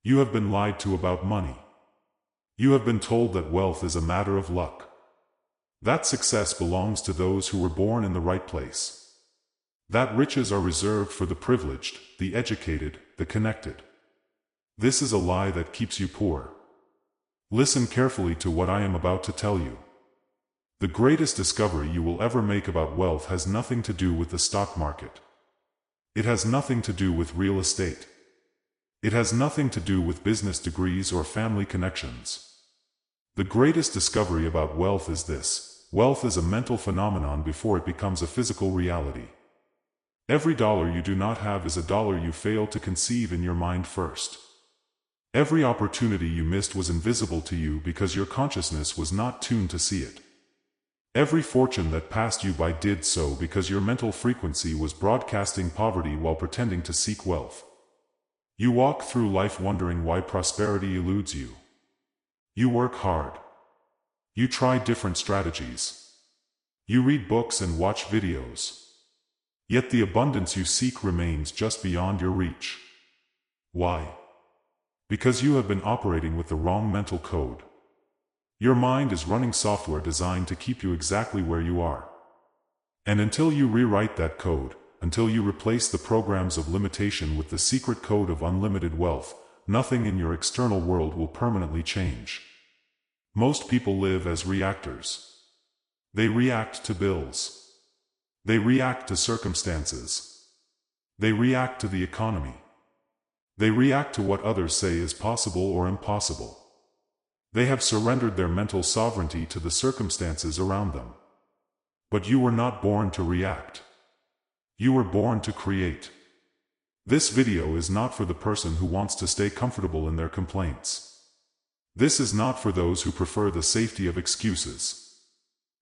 You have been lied to about money. You have been told that wealth is a matter of luck. That success belongs to those who were born in the right place. That riches are reserved for the privileged, the educated, the connected. This is a lie that keeps you poor. Listen carefully to what I am about to tell you. The greatest discovery you will ever make about wealth has nothing to do with the stock market. It has nothing to do with real estate. It has nothing to do with business degrees or family connections. The greatest discovery about wealth is this: wealth is a mental phenomenon before it becomes a physical reality. Every dollar you do not have is a dollar you failed to conceive in your mind first. Every opportunity you missed was invisible to you because your consciousness was not tuned to see it. Every fortune that passed you by did so because your mental frequency was broadcasting poverty while pretending to seek wealth. You walk through life wondering why prosperity eludes you. You work hard. You try different strategies. You read books and watch videos. Yet the abundance you seek remains just beyond your reach. Why? Because you have been operating with the wrong mental code. Your mind is running software designed to keep you exactly where you are. And until you rewrite that code, until you replace the programs of limitation with the secret code of unlimited wealth, nothing in your external world will permanently change. Most people live as reactors. They react to bills. They react to circumstances. They react to the economy. They react to what others say is possible or impossible. They have surrendered their mental sovereignty to the circumstances around them. But you were not born to react. You were born to create. This video is not for the person who wants to stay comfortable in their complaints. This is not for those who prefer the safety of excuses.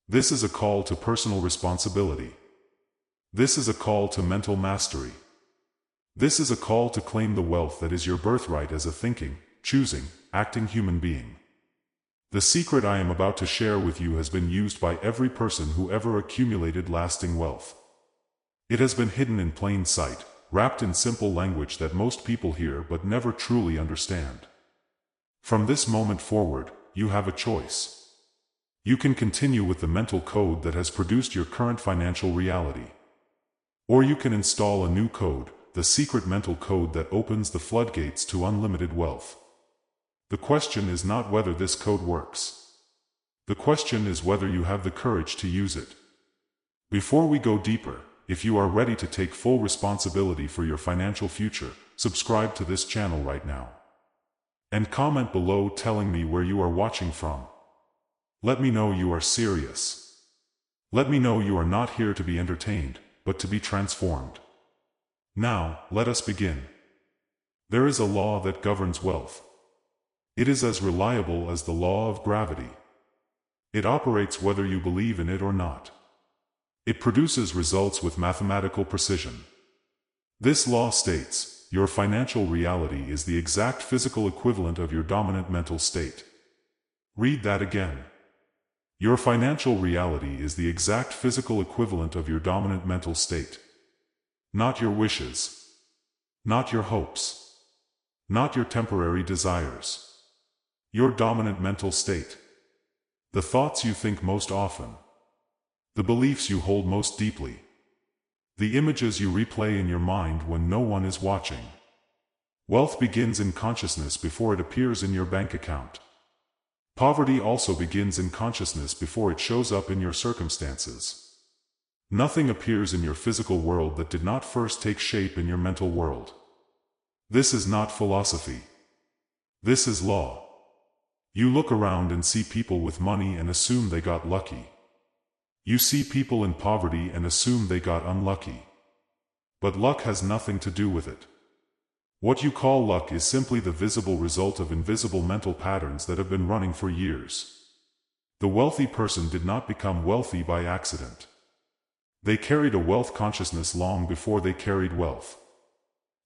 This is a call to personal responsibility. This is a call to mental mastery. This is a call to claim the wealth that is your birthright as a thinking, choosing, acting human being. The secret I am about to share with you has been used by every person who ever accumulated lasting wealth. It has been hidden in plain sight, wrapped in simple language that most people hear but never truly understand. From this moment forward, you have a choice. You can continue with the mental code that has produced your current financial reality. Or you can install a new code, the secret mental code that opens the floodgates to unlimited wealth. The question is not whether this code works. The question is whether you have the courage to use it. Before we go deeper, if you are ready to take full responsibility for your financial future, subscribe to this channel right now. And comment below telling me where you are watching from. Let me know you are serious. Let me know you are not here to be entertained, but to be transformed. Now, let us begin. There is a law that governs wealth. It is as reliable as the law of gravity. It operates whether you believe in it or not. It produces results with mathematical precision. This law states, your financial reality is the exact physical equivalent of your dominant mental state. Read that again. Your financial reality is the exact physical equivalent of your dominant mental state. Not your wishes. Not your hopes. Not your temporary desires. Your dominant mental state. The thoughts you think most often. The beliefs you hold most deeply. The images you replay in your mind when no one is watching. Wealth begins in consciousness before it appears in your bank account. Poverty also begins in consciousness before it shows up in your circumstances. Nothing appears in your physical world that did not first take shape in your mental world. This is not philosophy. This is law. You look around and see people with money and assume they got lucky. You see people in poverty and assume they got unlucky. But luck has nothing to do with it. What you call luck is simply the visible result of invisible mental patterns that have been running for years. The wealthy person did not become wealthy by accident. They carried a wealth consciousness long before they carried wealth.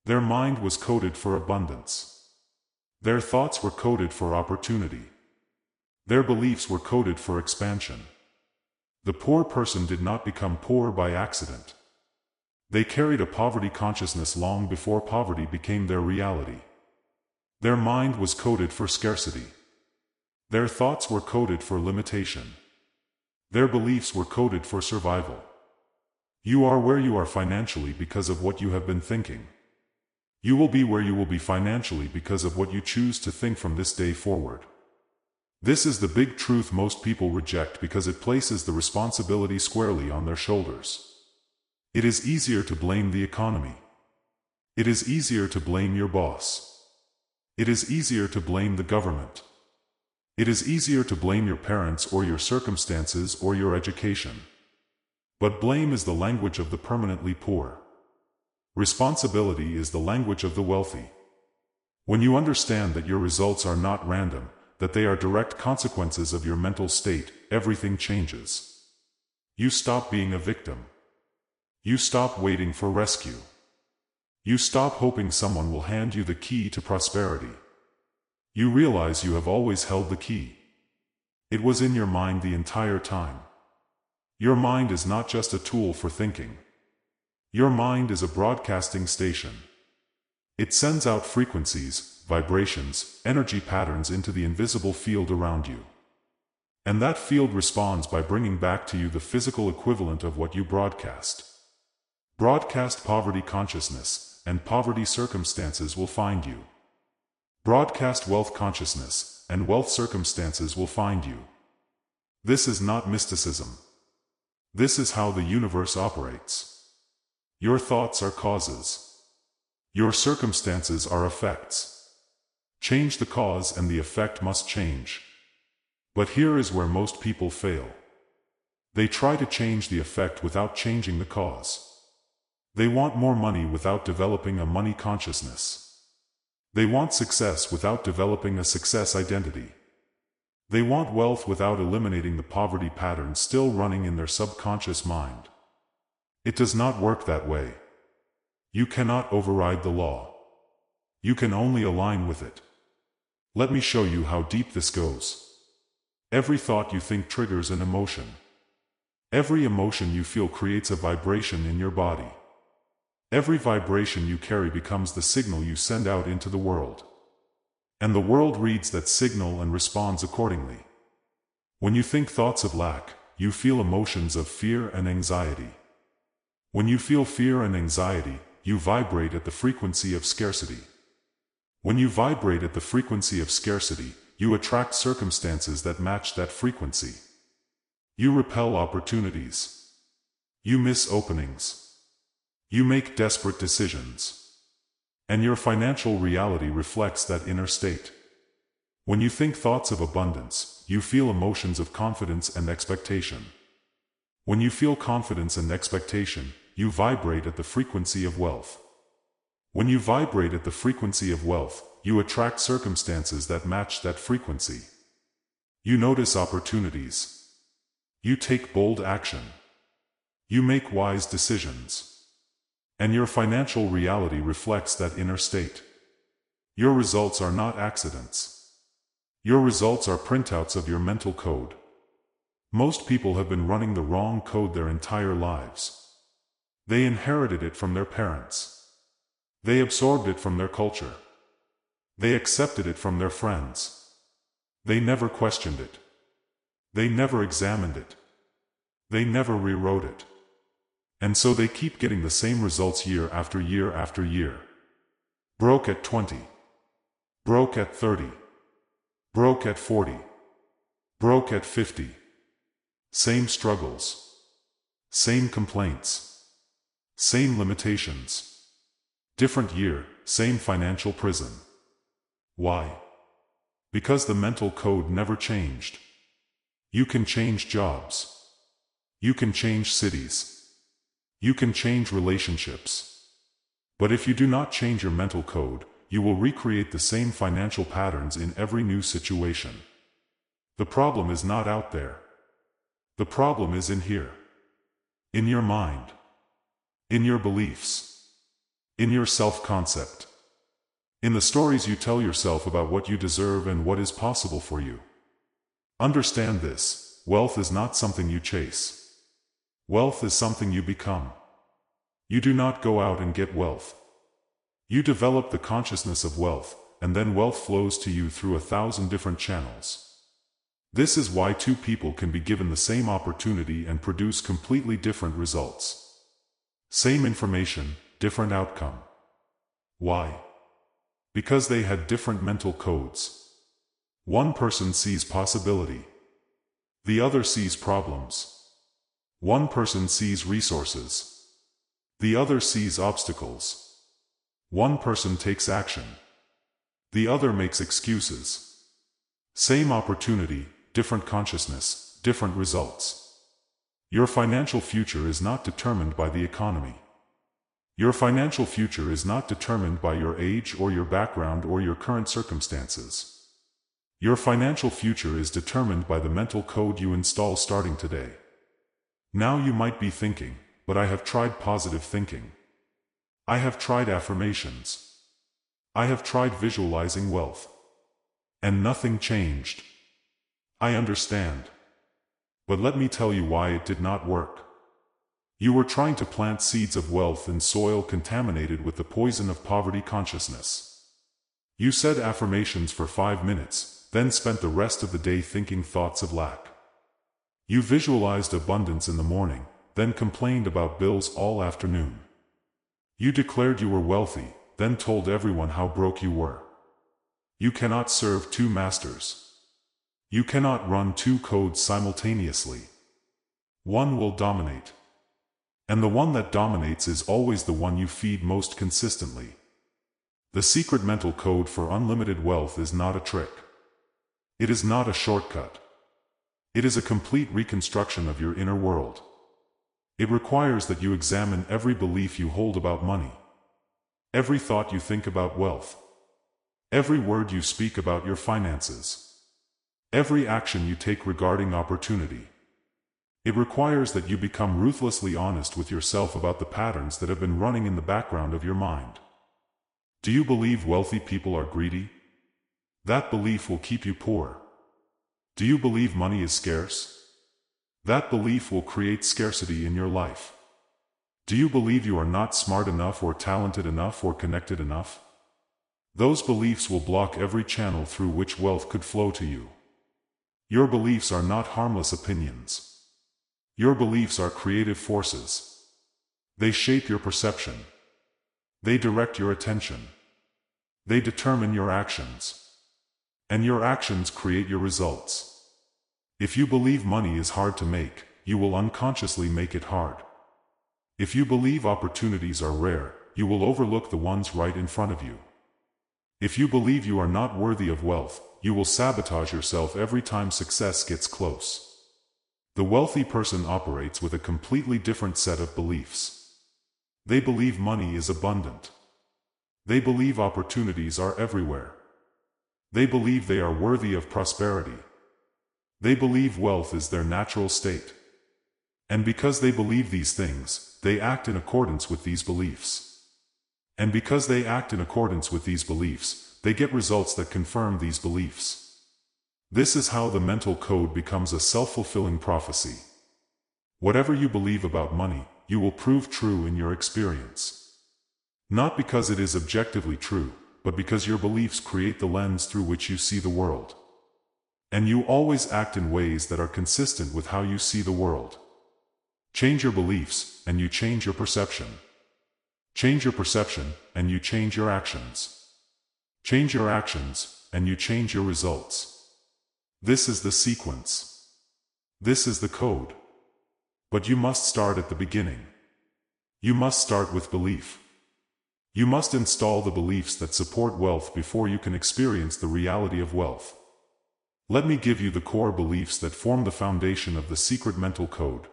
Their mind was coded for abundance. Their thoughts were coded for opportunity. Their beliefs were coded for expansion. The poor person did not become poor by accident. They carried a poverty consciousness long before poverty became their reality. Their mind was coded for scarcity. Their thoughts were coded for limitation. Their beliefs were coded for survival. You are where you are financially because of what you have been thinking. You will be where you will be financially because of what you choose to think from this day forward. This is the big truth most people reject because it places the responsibility squarely on their shoulders. It is easier to blame the economy. It is easier to blame your boss. It is easier to blame the government. It is easier to blame your parents or your circumstances or your education. But blame is the language of the permanently poor. Responsibility is the language of the wealthy. When you understand that your results are not random, that they are direct consequences of your mental state, everything changes. You stop being a victim. You stop waiting for rescue. You stop hoping someone will hand you the key to prosperity. You realize you have always held the key. It was in your mind the entire time. Your mind is not just a tool for thinking. Your mind is a broadcasting station. It sends out frequencies, vibrations, energy patterns into the invisible field around you. And that field responds by bringing back to you the physical equivalent of what you broadcast. Broadcast poverty consciousness, and poverty circumstances will find you. Broadcast wealth consciousness, and wealth circumstances will find you. This is not mysticism. This is how the universe operates. Your thoughts are causes. Your circumstances are effects. Change the cause and the effect must change. But here is where most people fail. They try to change the effect without changing the cause. They want more money without developing a money consciousness. They want success without developing a success identity. They want wealth without eliminating the poverty pattern still running in their subconscious mind. It does not work that way. You cannot override the law. You can only align with it. Let me show you how deep this goes. Every thought you think triggers an emotion. Every emotion you feel creates a vibration in your body. Every vibration you carry becomes the signal you send out into the world. And the world reads that signal and responds accordingly. When you think thoughts of lack, you feel emotions of fear and anxiety. When you feel fear and anxiety, you vibrate at the frequency of scarcity. When you vibrate at the frequency of scarcity, you attract circumstances that match that frequency. You repel opportunities. You miss openings. You make desperate decisions. And your financial reality reflects that inner state. When you think thoughts of abundance, you feel emotions of confidence and expectation. When you feel confidence and expectation, you vibrate at the frequency of wealth. When you vibrate at the frequency of wealth, you attract circumstances that match that frequency. You notice opportunities. You take bold action. You make wise decisions. And your financial reality reflects that inner state. Your results are not accidents. Your results are printouts of your mental code. Most people have been running the wrong code their entire lives. They inherited it from their parents. They absorbed it from their culture. They accepted it from their friends. They never questioned it. They never examined it. They never rewrote it. And so they keep getting the same results year after year after year. Broke at 20. Broke at 30. Broke at 40. Broke at 50. Same struggles. Same complaints. Same limitations. Different year, same financial prison. Why? Because the mental code never changed. You can change jobs. You can change cities. You can change relationships. But if you do not change your mental code, you will recreate the same financial patterns in every new situation. The problem is not out there. The problem is in here. In your mind. In your beliefs. In your self-concept. In the stories you tell yourself about what you deserve and what is possible for you. Understand this: wealth is not something you chase. Wealth is something you become. You do not go out and get wealth. You develop the consciousness of wealth, and then wealth flows to you through 1,000 different channels. This is why two people can be given the same opportunity and produce completely different results. Same information, different outcome. Why? Because they had different mental codes. One person sees possibility. The other sees problems. One person sees resources. The other sees obstacles. One person takes action. The other makes excuses. Same opportunity, different consciousness, different results. Your financial future is not determined by the economy. Your financial future is not determined by your age or your background or your current circumstances. Your financial future is determined by the mental code you install starting today. Now you might be thinking, but I have tried positive thinking. I have tried affirmations. I have tried visualizing wealth. And nothing changed. I understand. But let me tell you why it did not work. You were trying to plant seeds of wealth in soil contaminated with the poison of poverty consciousness. You said affirmations for 5 minutes, then spent the rest of the day thinking thoughts of lack. You visualized abundance in the morning, then complained about bills all afternoon. You declared you were wealthy, then told everyone how broke you were. You cannot serve two masters. You cannot run two codes simultaneously. One will dominate. And the one that dominates is always the one you feed most consistently. The secret mental code for unlimited wealth is not a trick. It is not a shortcut. It is a complete reconstruction of your inner world. It requires that you examine every belief you hold about money, every thought you think about wealth, every word you speak about your finances, every action you take regarding opportunity. It requires that you become ruthlessly honest with yourself about the patterns that have been running in the background of your mind. Do you believe wealthy people are greedy? That belief will keep you poor. Do you believe money is scarce? That belief will create scarcity in your life. Do you believe you are not smart enough or talented enough or connected enough? Those beliefs will block every channel through which wealth could flow to you. Your beliefs are not harmless opinions. Your beliefs are creative forces. They shape your perception. They direct your attention. They determine your actions. And your actions create your results. If you believe money is hard to make, you will unconsciously make it hard. If you believe opportunities are rare, you will overlook the ones right in front of you. If you believe you are not worthy of wealth, you will sabotage yourself every time success gets close. The wealthy person operates with a completely different set of beliefs. They believe money is abundant. They believe opportunities are everywhere. They believe they are worthy of prosperity. They believe wealth is their natural state. And because they believe these things, they act in accordance with these beliefs. And because they act in accordance with these beliefs, they get results that confirm these beliefs. This is how the mental code becomes a self-fulfilling prophecy. Whatever you believe about money, you will prove true in your experience. Not because it is objectively true, but because your beliefs create the lens through which you see the world. And you always act in ways that are consistent with how you see the world. Change your beliefs, and you change your perception. Change your perception, and you change your actions. Change your actions, and you change your results. This is the sequence. This is the code. But you must start at the beginning. You must start with belief. You must install the beliefs that support wealth before you can experience the reality of wealth. Let me give you the core beliefs that form the foundation of the secret mental code.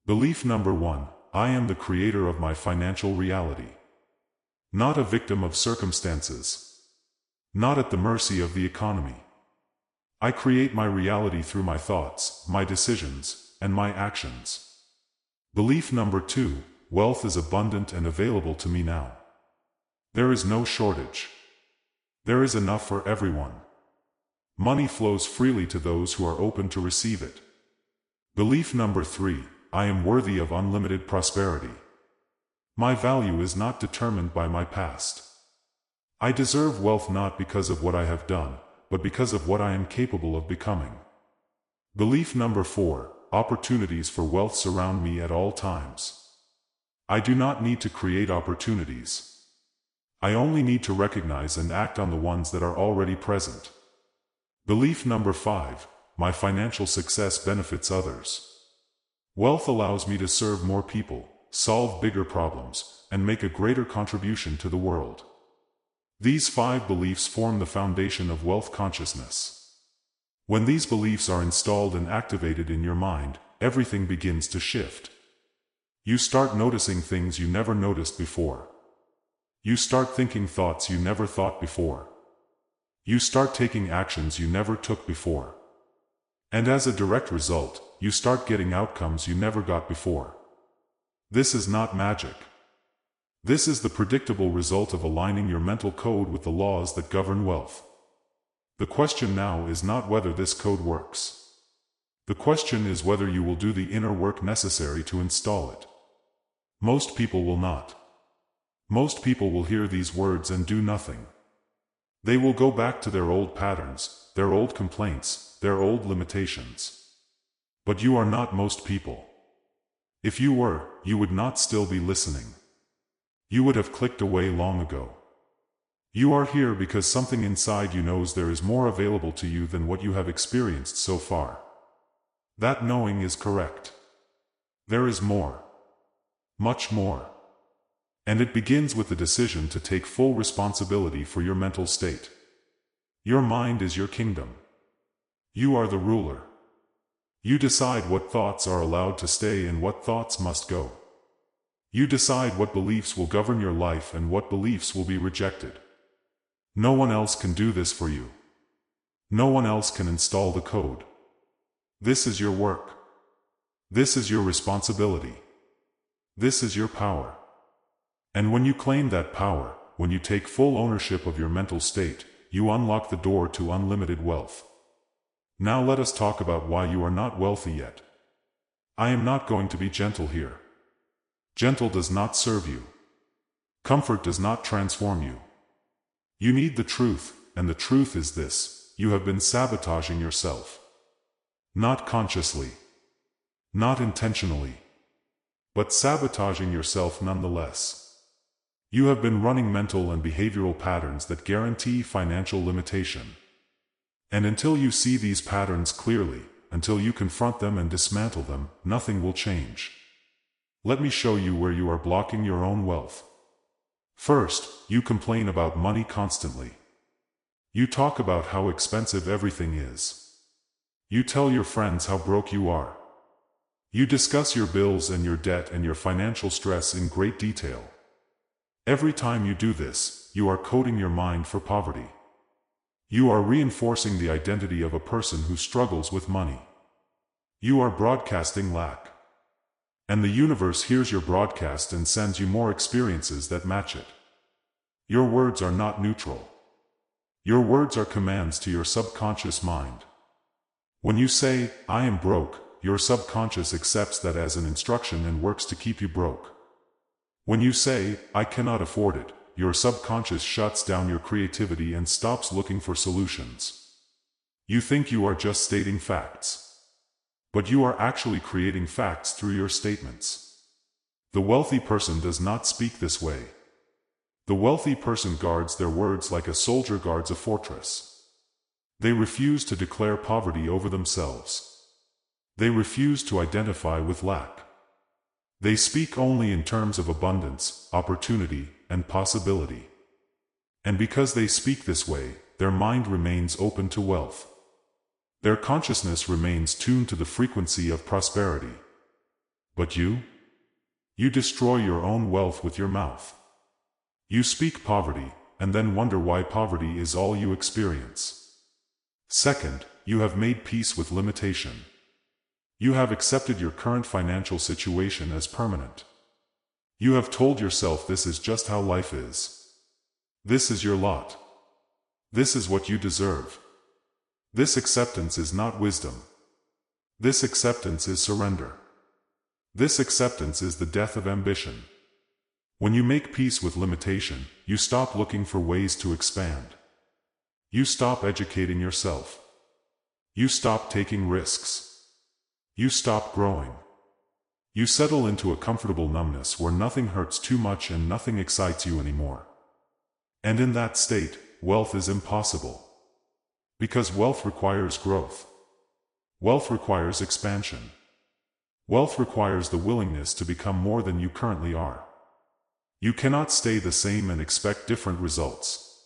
Belief number 1, I am the creator of my financial reality. Not a victim of circumstances. Not at the mercy of the economy. I create my reality through my thoughts, my decisions, and my actions. Belief number 2, wealth is abundant and available to me now. There is no shortage. There is enough for everyone. Money flows freely to those who are open to receive it. Belief number 3, I am worthy of unlimited prosperity. My value is not determined by my past. I deserve wealth not because of what I have done, but because of what I am capable of becoming. Belief number 4, opportunities for wealth surround me at all times. I do not need to create opportunities. I only need to recognize and act on the ones that are already present. Belief number 5, my financial success benefits others. Wealth allows me to serve more people, solve bigger problems, and make a greater contribution to the world. These 5 beliefs form the foundation of wealth consciousness. When these beliefs are installed and activated in your mind, everything begins to shift. You start noticing things you never noticed before. You start thinking thoughts you never thought before. You start taking actions you never took before. And as a direct result, you start getting outcomes you never got before. This is not magic. This is the predictable result of aligning your mental code with the laws that govern wealth. The question now is not whether this code works. The question is whether you will do the inner work necessary to install it. Most people will not. Most people will hear these words and do nothing. They will go back to their old patterns, their old complaints, their old limitations. But you are not most people. If you were, you would not still be listening. You would have clicked away long ago. You are here because something inside you knows there is more available to you than what you have experienced so far. That knowing is correct. There is more. Much more. And it begins with the decision to take full responsibility for your mental state. Your mind is your kingdom. You are the ruler. You decide what thoughts are allowed to stay and what thoughts must go. You decide what beliefs will govern your life and what beliefs will be rejected. No one else can do this for you. No one else can install the code. This is your work. This is your responsibility. This is your power. And when you claim that power, when you take full ownership of your mental state, you unlock the door to unlimited wealth. Now let us talk about why you are not wealthy yet. I am not going to be gentle here. Gentle does not serve you. Comfort does not transform you. You need the truth, and the truth is this: you have been sabotaging yourself. Not consciously. Not intentionally. But sabotaging yourself nonetheless. You have been running mental and behavioral patterns that guarantee financial limitation. And until you see these patterns clearly, until you confront them and dismantle them, nothing will change. Let me show you where you are blocking your own wealth. First, you complain about money constantly. You talk about how expensive everything is. You tell your friends how broke you are. You discuss your bills and your debt and your financial stress in great detail. Every time you do this, you are coding your mind for poverty. You are reinforcing the identity of a person who struggles with money. You are broadcasting lack. And the universe hears your broadcast and sends you more experiences that match it. Your words are not neutral. Your words are commands to your subconscious mind. When you say, "I am broke," your subconscious accepts that as an instruction and works to keep you broke. When you say, "I cannot afford it," your subconscious shuts down your creativity and stops looking for solutions. You think you are just stating facts. But you are actually creating facts through your statements. The wealthy person does not speak this way. The wealthy person guards their words like a soldier guards a fortress. They refuse to declare poverty over themselves. They refuse to identify with lack. They speak only in terms of abundance, opportunity, and possibility. And because they speak this way, their mind remains open to wealth. Their consciousness remains tuned to the frequency of prosperity. But you? You destroy your own wealth with your mouth. You speak poverty, and then wonder why poverty is all you experience. Second, you have made peace with limitation. You have accepted your current financial situation as permanent. You have told yourself this is just how life is. This is your lot. This is what you deserve. This acceptance is not wisdom. This acceptance is surrender. This acceptance is the death of ambition. When you make peace with limitation, you stop looking for ways to expand. You stop educating yourself. You stop taking risks. You stop growing. You settle into a comfortable numbness where nothing hurts too much and nothing excites you anymore. And in that state, wealth is impossible. Because wealth requires growth. Wealth requires expansion. Wealth requires the willingness to become more than you currently are. You cannot stay the same and expect different results.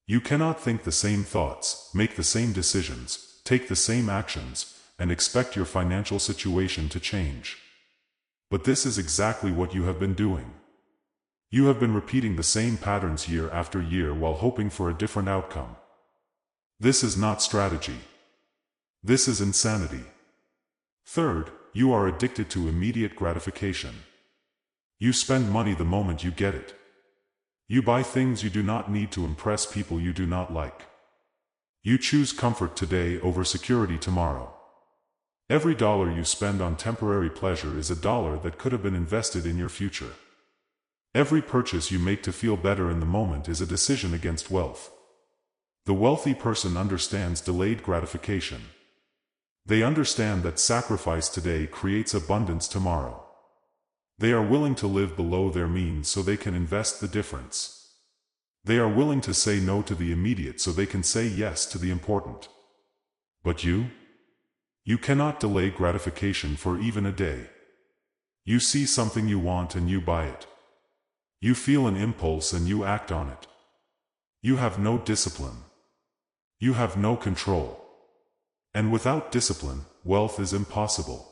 You cannot think the same thoughts, make the same decisions, take the same actions, and expect your financial situation to change. But this is exactly what you have been doing. You have been repeating the same patterns year after year while hoping for a different outcome. This is not strategy. This is insanity. Third, you are addicted to immediate gratification. You spend money the moment you get it. You buy things you do not need to impress people you do not like. You choose comfort today over security tomorrow. Every dollar you spend on temporary pleasure is a dollar that could have been invested in your future. Every purchase you make to feel better in the moment is a decision against wealth. The wealthy person understands delayed gratification. They understand that sacrifice today creates abundance tomorrow. They are willing to live below their means so they can invest the difference. They are willing to say no to the immediate so they can say yes to the important. But you? You cannot delay gratification for even a day. You see something you want and you buy it. You feel an impulse and you act on it. You have no discipline. You have no control. And without discipline, wealth is impossible.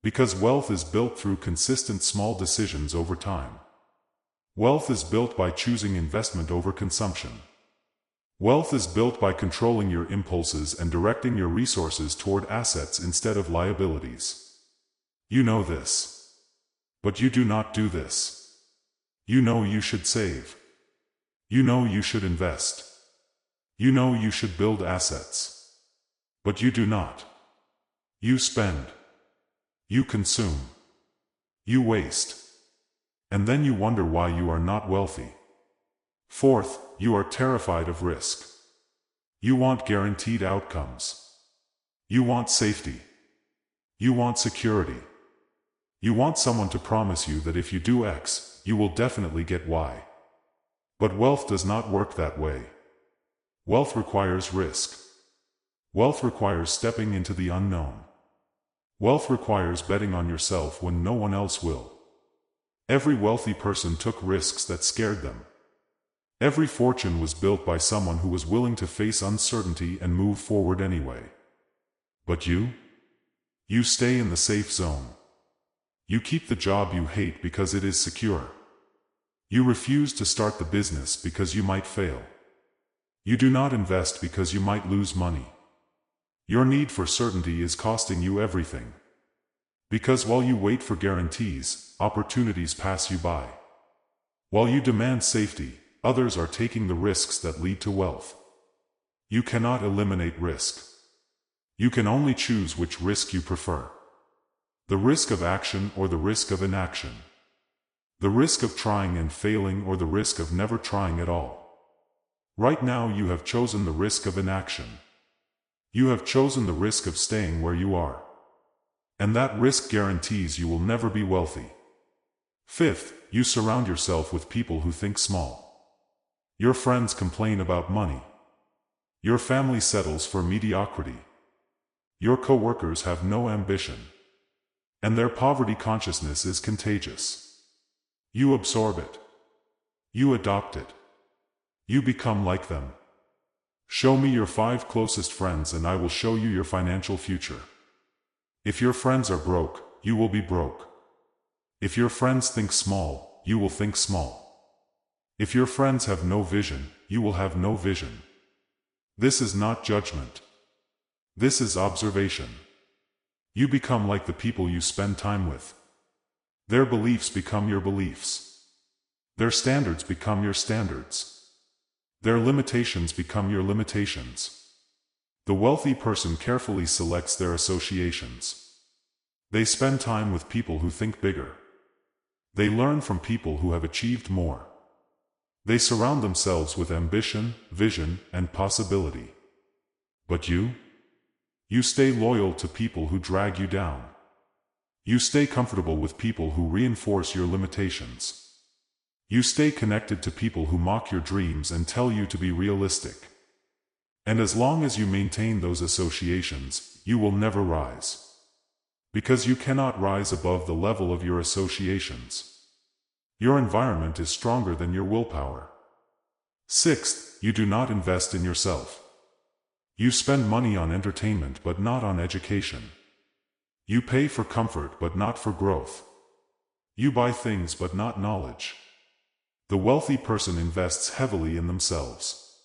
Because wealth is built through consistent small decisions over time. Wealth is built by choosing investment over consumption. Wealth is built by controlling your impulses and directing your resources toward assets instead of liabilities. You know this. But you do not do this. You know you should save. You know you should invest. You know you should build assets. But you do not. You spend. You consume. You waste. And then you wonder why you are not wealthy. Fourth, you are terrified of risk. You want guaranteed outcomes. You want safety. You want security. You want someone to promise you that if you do X, you will definitely get Y. But wealth does not work that way. Wealth requires risk. Wealth requires stepping into the unknown. Wealth requires betting on yourself when no one else will. Every wealthy person took risks that scared them. Every fortune was built by someone who was willing to face uncertainty and move forward anyway. But you? You stay in the safe zone. You keep the job you hate because it is secure. You refuse to start the business because you might fail. You do not invest because you might lose money. Your need for certainty is costing you everything. Because while you wait for guarantees, opportunities pass you by. While you demand safety, others are taking the risks that lead to wealth. You cannot eliminate risk. You can only choose which risk you prefer. The risk of action or the risk of inaction. The risk of trying and failing or the risk of never trying at all. Right now you have chosen the risk of inaction. You have chosen the risk of staying where you are. And that risk guarantees you will never be wealthy. Fifth, you surround yourself with people who think small. Your friends complain about money. Your family settles for mediocrity. Your coworkers have no ambition. And their poverty consciousness is contagious. You absorb it. You adopt it. You become like them. Show me your 5 closest friends and I will show you your financial future. If your friends are broke, you will be broke. If your friends think small, you will think small. If your friends have no vision, you will have no vision. This is not judgment. This is observation. You become like the people you spend time with. Their beliefs become your beliefs. Their standards become your standards. Their limitations become your limitations. The wealthy person carefully selects their associations. They spend time with people who think bigger. They learn from people who have achieved more. They surround themselves with ambition, vision, and possibility. But you? You stay loyal to people who drag you down. You stay comfortable with people who reinforce your limitations. You stay connected to people who mock your dreams and tell you to be realistic. And as long as you maintain those associations, you will never rise. Because you cannot rise above the level of your associations. Your environment is stronger than your willpower. Sixth, you do not invest in yourself. You spend money on entertainment but not on education. You pay for comfort but not for growth. You buy things but not knowledge. The wealthy person invests heavily in themselves.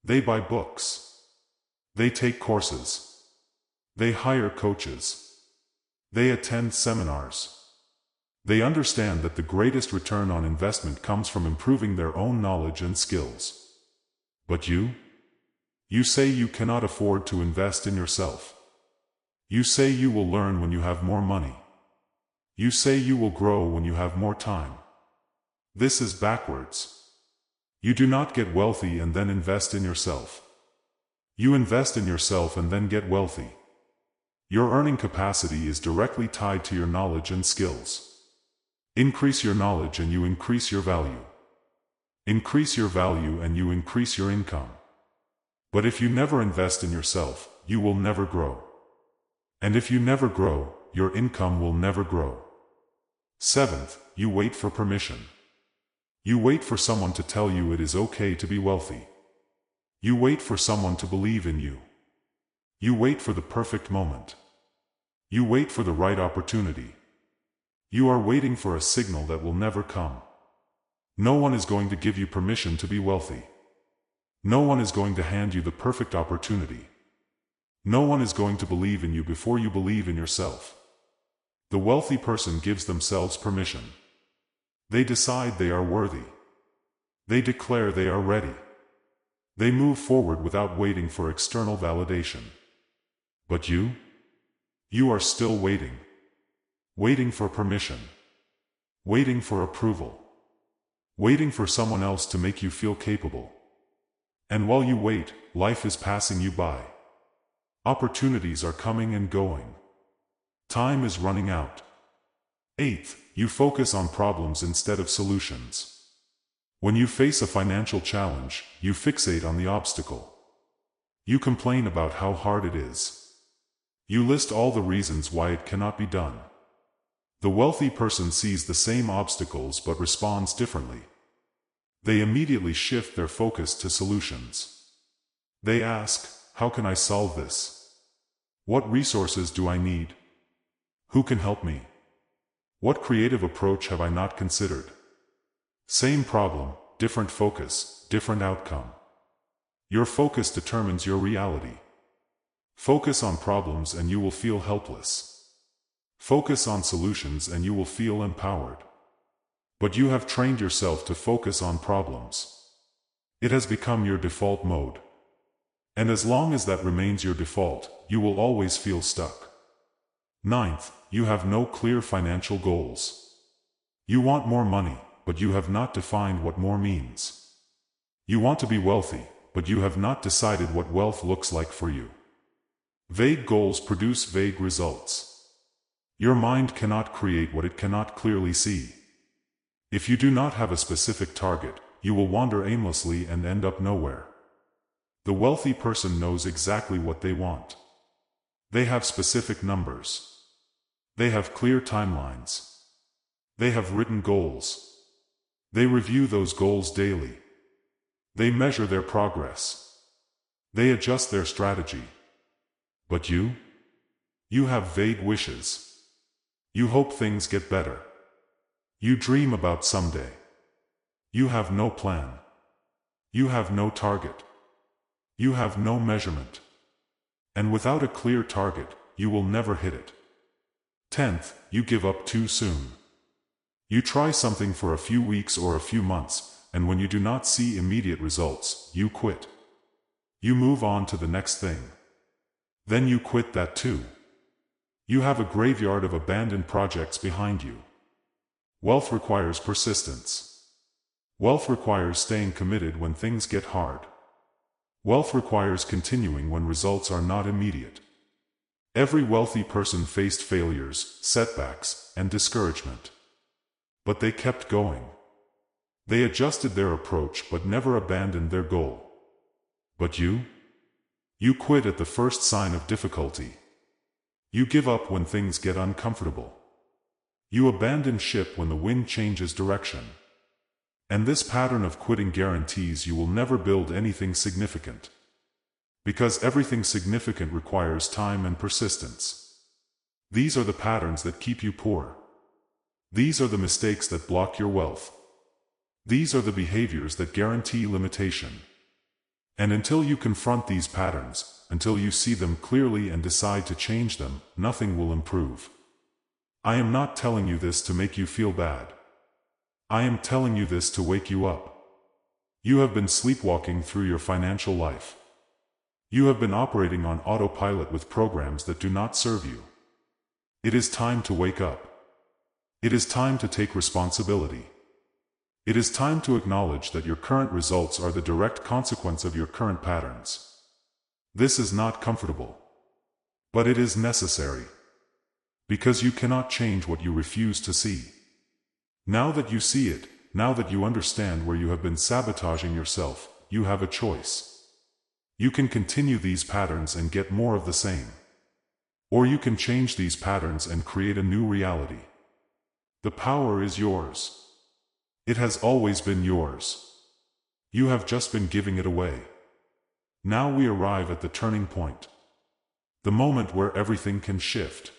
They buy books. They take courses. They hire coaches. They attend seminars. They understand that the greatest return on investment comes from improving their own knowledge and skills. But you? You say you cannot afford to invest in yourself. You say you will learn when you have more money. You say you will grow when you have more time. This is backwards. You do not get wealthy and then invest in yourself. You invest in yourself and then get wealthy. Your earning capacity is directly tied to your knowledge and skills. Increase your knowledge and you increase your value. Increase your value and you increase your income. But if you never invest in yourself, you will never grow. And if you never grow, your income will never grow. Seventh, you wait for permission. You wait for someone to tell you it is okay to be wealthy. You wait for someone to believe in you. You wait for the perfect moment. You wait for the right opportunity. You are waiting for a signal that will never come. No one is going to give you permission to be wealthy. No one is going to hand you the perfect opportunity. No one is going to believe in you before you believe in yourself. The wealthy person gives themselves permission. They decide they are worthy. They declare they are ready. They move forward without waiting for external validation. But you? You are still waiting. Waiting for permission. Waiting for approval. Waiting for someone else to make you feel capable. And while you wait, life is passing you by. Opportunities are coming and going. Time is running out. Eighth, you focus on problems instead of solutions. When you face a financial challenge, you fixate on the obstacle. You complain about how hard it is. You list all the reasons why it cannot be done. The wealthy person sees the same obstacles but responds differently. They immediately shift their focus to solutions. They ask, how can I solve this? What resources do I need? Who can help me? What creative approach have I not considered? Same problem, different focus, different outcome. Your focus determines your reality. Focus on problems and you will feel helpless. Focus on solutions and you will feel empowered. But you have trained yourself to focus on problems. It has become your default mode. And as long as that remains your default, you will always feel stuck. Ninth, you have no clear financial goals. You want more money, but you have not defined what more means. You want to be wealthy, but you have not decided what wealth looks like for you. Vague goals produce vague results. Your mind cannot create what it cannot clearly see. If you do not have a specific target, you will wander aimlessly and end up nowhere. The wealthy person knows exactly what they want. They have specific numbers. They have clear timelines. They have written goals. They review those goals daily. They measure their progress. They adjust their strategy. But you? You have vague wishes. You hope things get better. You dream about someday. You have no plan. You have no target. You have no measurement. And without a clear target, you will never hit it. 10th, you give up too soon. You try something for a few weeks or a few months, and when you do not see immediate results, you quit. You move on to the next thing. Then you quit that too. You have a graveyard of abandoned projects behind you. Wealth requires persistence. Wealth requires staying committed when things get hard. Wealth requires continuing when results are not immediate. Every wealthy person faced failures, setbacks, and discouragement. But they kept going. They adjusted their approach but never abandoned their goal. But you? You quit at the first sign of difficulty. You give up when things get uncomfortable. You abandon ship when the wind changes direction. And this pattern of quitting guarantees you will never build anything significant. Because everything significant requires time and persistence. These are the patterns that keep you poor. These are the mistakes that block your wealth. These are the behaviors that guarantee limitation. And until you confront these patterns, until you see them clearly and decide to change them, nothing will improve. I am not telling you this to make you feel bad. I am telling you this to wake you up. You have been sleepwalking through your financial life. You have been operating on autopilot with programs that do not serve you. It is time to wake up. It is time to take responsibility. It is time to acknowledge that your current results are the direct consequence of your current patterns. This is not comfortable. But it is necessary. Because you cannot change what you refuse to see. Now that you see it, now that you understand where you have been sabotaging yourself, you have a choice. You can continue these patterns and get more of the same. Or you can change these patterns and create a new reality. The power is yours. It has always been yours. You have just been giving it away. Now we arrive at the turning point. The moment where everything can shift.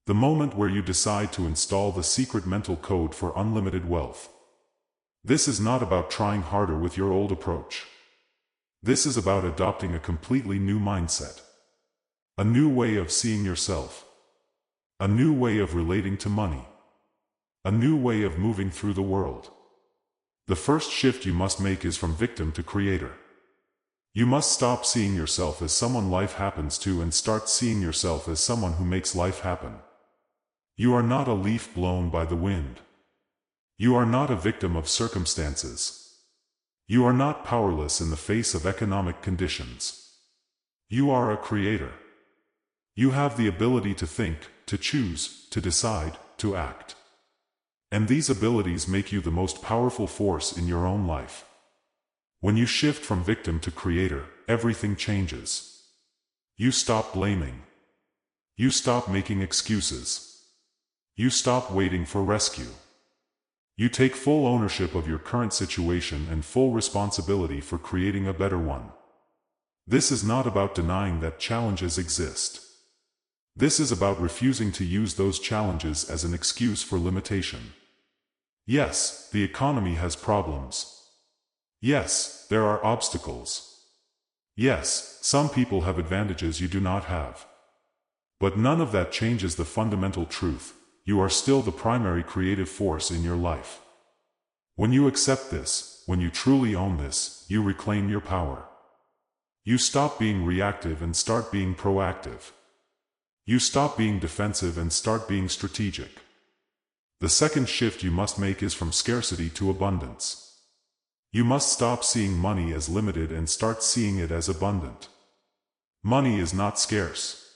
The moment where you decide to install the secret mental code for unlimited wealth. This is not about trying harder with your old approach. This is about adopting a completely new mindset. A new way of seeing yourself. A new way of relating to money. A new way of moving through the world. The first shift you must make is from victim to creator. You must stop seeing yourself as someone life happens to and start seeing yourself as someone who makes life happen. You are not a leaf blown by the wind. You are not a victim of circumstances. You are not powerless in the face of economic conditions. You are a creator. You have the ability to think, to choose, to decide, to act. And these abilities make you the most powerful force in your own life. When you shift from victim to creator, everything changes. You stop blaming. You stop making excuses. You stop waiting for rescue. You take full ownership of your current situation and full responsibility for creating a better one. This is not about denying that challenges exist. This is about refusing to use those challenges as an excuse for limitation. Yes, the economy has problems. Yes, there are obstacles. Yes, some people have advantages you do not have. But none of that changes the fundamental truth. You are still the primary creative force in your life. When you accept this, when you truly own this, you reclaim your power. You stop being reactive and start being proactive. You stop being defensive and start being strategic. The second shift you must make is from scarcity to abundance. You must stop seeing money as limited and start seeing it as abundant. Money is not scarce.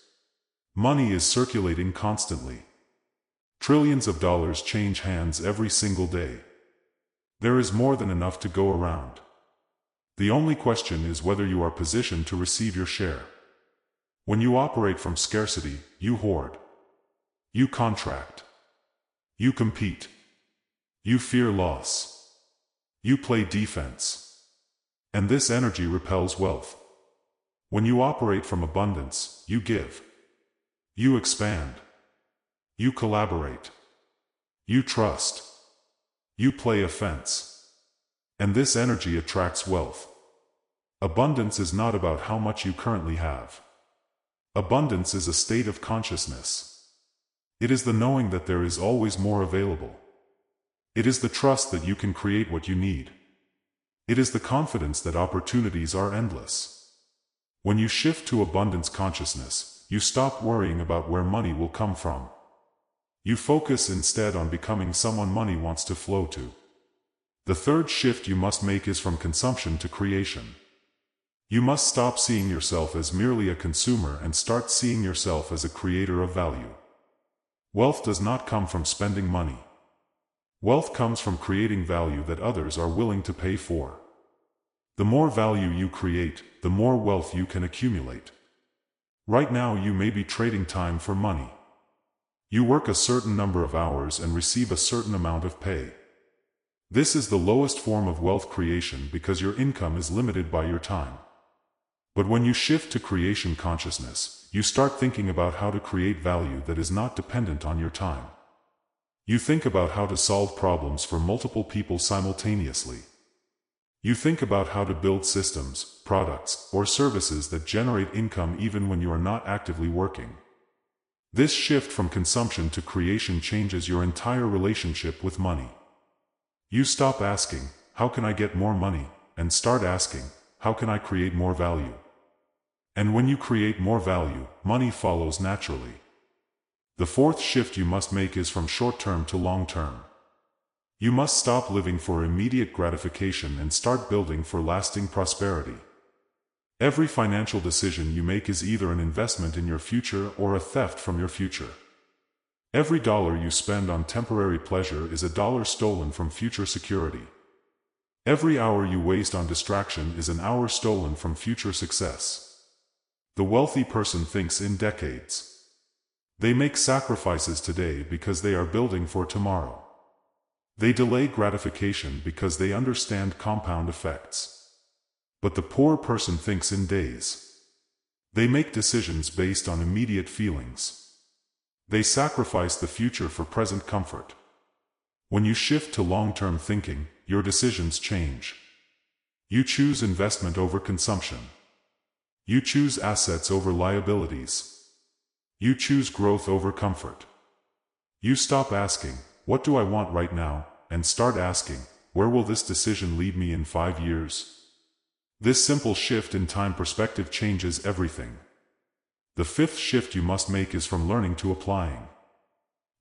Money is circulating constantly. Trillions of dollars change hands every single day. There is more than enough to go around. The only question is whether you are positioned to receive your share. When you operate from scarcity, you hoard. You contract. You compete. You fear loss. You play defense. And this energy repels wealth. When you operate from abundance, you give. You expand. You collaborate. You trust. You play offense. And this energy attracts wealth. Abundance is not about how much you currently have. Abundance is a state of consciousness. It is the knowing that there is always more available. It is the trust that you can create what you need. It is the confidence that opportunities are endless. When you shift to abundance consciousness, you stop worrying about where money will come from. You focus instead on becoming someone money wants to flow to. The third shift you must make is from consumption to creation. You must stop seeing yourself as merely a consumer and start seeing yourself as a creator of value. Wealth does not come from spending money. Wealth comes from creating value that others are willing to pay for. The more value you create, the more wealth you can accumulate. Right now you may be trading time for money. You work a certain number of hours and receive a certain amount of pay. This is the lowest form of wealth creation because your income is limited by your time. But when you shift to creation consciousness, you start thinking about how to create value that is not dependent on your time. You think about how to solve problems for multiple people simultaneously. You think about how to build systems, products, or services that generate income even when you are not actively working. This shift from consumption to creation changes your entire relationship with money. You stop asking, "How can I get more money?" and start asking, "How can I create more value?" And when you create more value, money follows naturally. The fourth shift you must make is from short-term to long-term. You must stop living for immediate gratification and start building for lasting prosperity. Every financial decision you make is either an investment in your future or a theft from your future. Every dollar you spend on temporary pleasure is a dollar stolen from future security. Every hour you waste on distraction is an hour stolen from future success. The wealthy person thinks in decades. They make sacrifices today because they are building for tomorrow. They delay gratification because they understand compound effects. But the poor person thinks in days. They make decisions based on immediate feelings. They sacrifice the future for present comfort. When you shift to long-term thinking, your decisions change. You choose investment over consumption. You choose assets over liabilities. You choose growth over comfort. You stop asking, "What do I want right now?" and start asking, "Where will this decision lead me in 5 years?" This simple shift in time perspective changes everything. The fifth shift you must make is from learning to applying.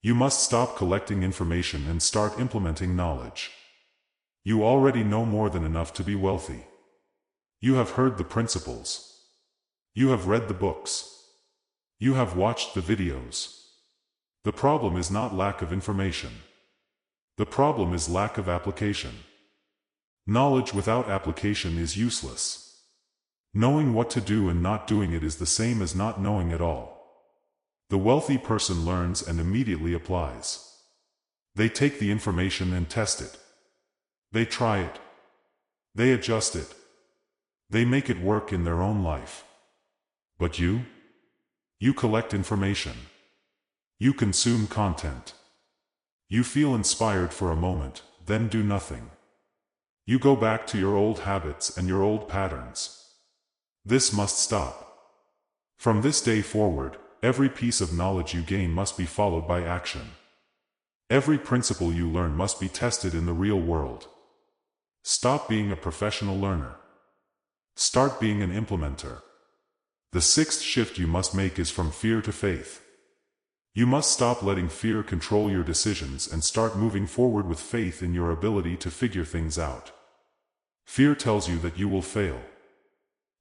You must stop collecting information and start implementing knowledge. You already know more than enough to be wealthy. You have heard the principles. You have read the books. You have watched the videos. The problem is not lack of information. The problem is lack of application. Knowledge without application is useless. Knowing what to do and not doing it is the same as not knowing at all. The wealthy person learns and immediately applies. They take the information and test it. They try it. They adjust it. They make it work in their own life. But you? You collect information. You consume content. You feel inspired for a moment, then do nothing. You go back to your old habits and your old patterns. This must stop. From this day forward, every piece of knowledge you gain must be followed by action. Every principle you learn must be tested in the real world. Stop being a professional learner. Start being an implementer. The sixth shift you must make is from fear to faith. You must stop letting fear control your decisions and start moving forward with faith in your ability to figure things out. Fear tells you that you will fail.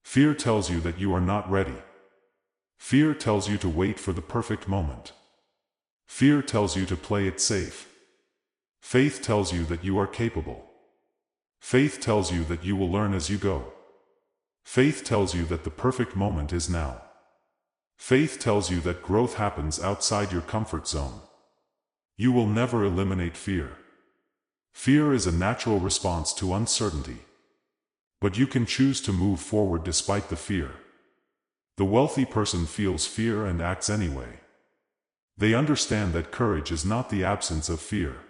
Fear tells you that you are not ready. Fear tells you to wait for the perfect moment. Fear tells you to play it safe. Faith tells you that you are capable. Faith tells you that you will learn as you go. Faith tells you that the perfect moment is now. Faith tells you that growth happens outside your comfort zone. You will never eliminate fear. Fear is a natural response to uncertainty. But you can choose to move forward despite the fear. The wealthy person feels fear and acts anyway. They understand that courage is not the absence of fear.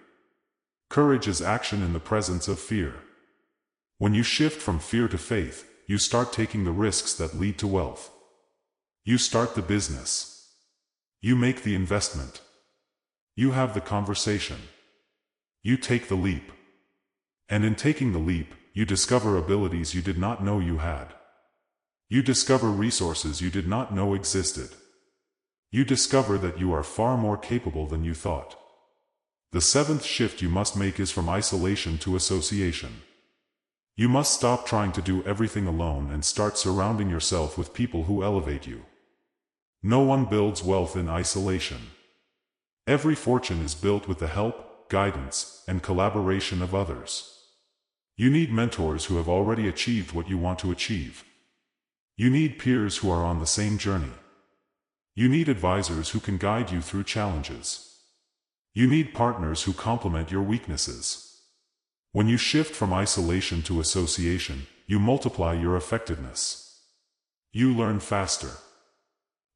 Courage is action in the presence of fear. When you shift from fear to faith, you start taking the risks that lead to wealth. You start the business. You make the investment. You have the conversation. You take the leap. And in taking the leap, you discover abilities you did not know you had. You discover resources you did not know existed. You discover that you are far more capable than you thought. The seventh shift you must make is from isolation to association. You must stop trying to do everything alone and start surrounding yourself with people who elevate you. No one builds wealth in isolation. Every fortune is built with the help, guidance, and collaboration of others. You need mentors who have already achieved what you want to achieve. You need peers who are on the same journey. You need advisors who can guide you through challenges. You need partners who complement your weaknesses. When you shift from isolation to association, you multiply your effectiveness. You learn faster.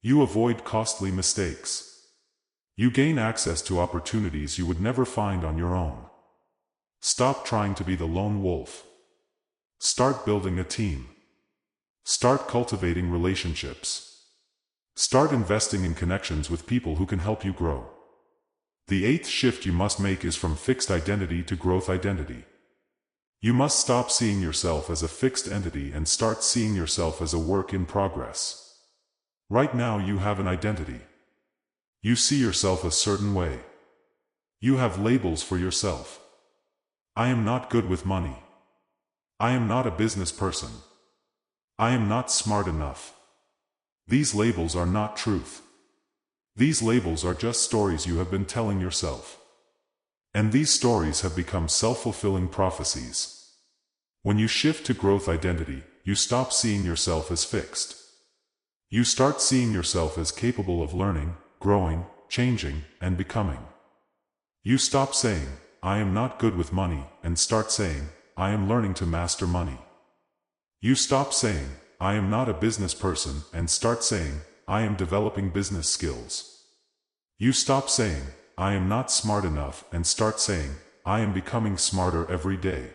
You avoid costly mistakes. You gain access to opportunities you would never find on your own. Stop trying to be the lone wolf. Start building a team. Start cultivating relationships. Start investing in connections with people who can help you grow. The eighth shift you must make is from fixed identity to growth identity. You must stop seeing yourself as a fixed entity and start seeing yourself as a work in progress. Right now you have an identity. You see yourself a certain way. You have labels for yourself. I am not good with money. I am not a business person. I am not smart enough. These labels are not truth. These labels are just stories you have been telling yourself. And these stories have become self-fulfilling prophecies. When you shift to growth identity, you stop seeing yourself as fixed. You start seeing yourself as capable of learning, growing, changing, and becoming. You stop saying, I am not good with money, and start saying, I am learning to master money. You stop saying, I am not a business person, and start saying, I am developing business skills. You stop saying, I am not smart enough, and start saying, I am becoming smarter every day.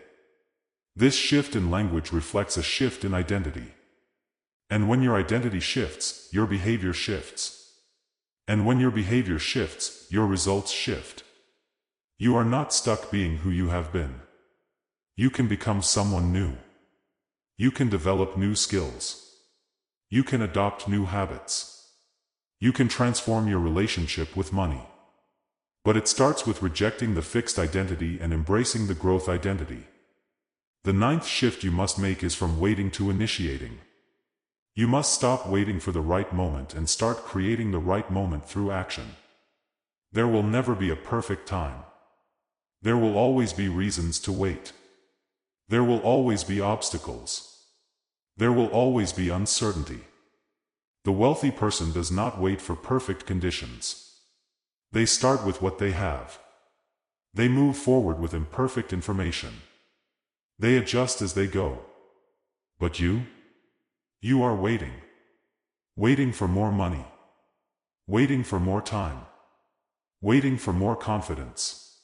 This shift in language reflects a shift in identity. And when your identity shifts, your behavior shifts. And when your behavior shifts, your results shift. You are not stuck being who you have been. You can become someone new. You can develop new skills. You can adopt new habits. You can transform your relationship with money. But it starts with rejecting the fixed identity and embracing the growth identity. The ninth shift you must make is from waiting to initiating. You must stop waiting for the right moment and start creating the right moment through action. There will never be a perfect time. There will always be reasons to wait. There will always be obstacles. There will always be uncertainty. The wealthy person does not wait for perfect conditions. They start with what they have. They move forward with imperfect information. They adjust as they go. But you? You are waiting. Waiting for more money. Waiting for more time. Waiting for more confidence.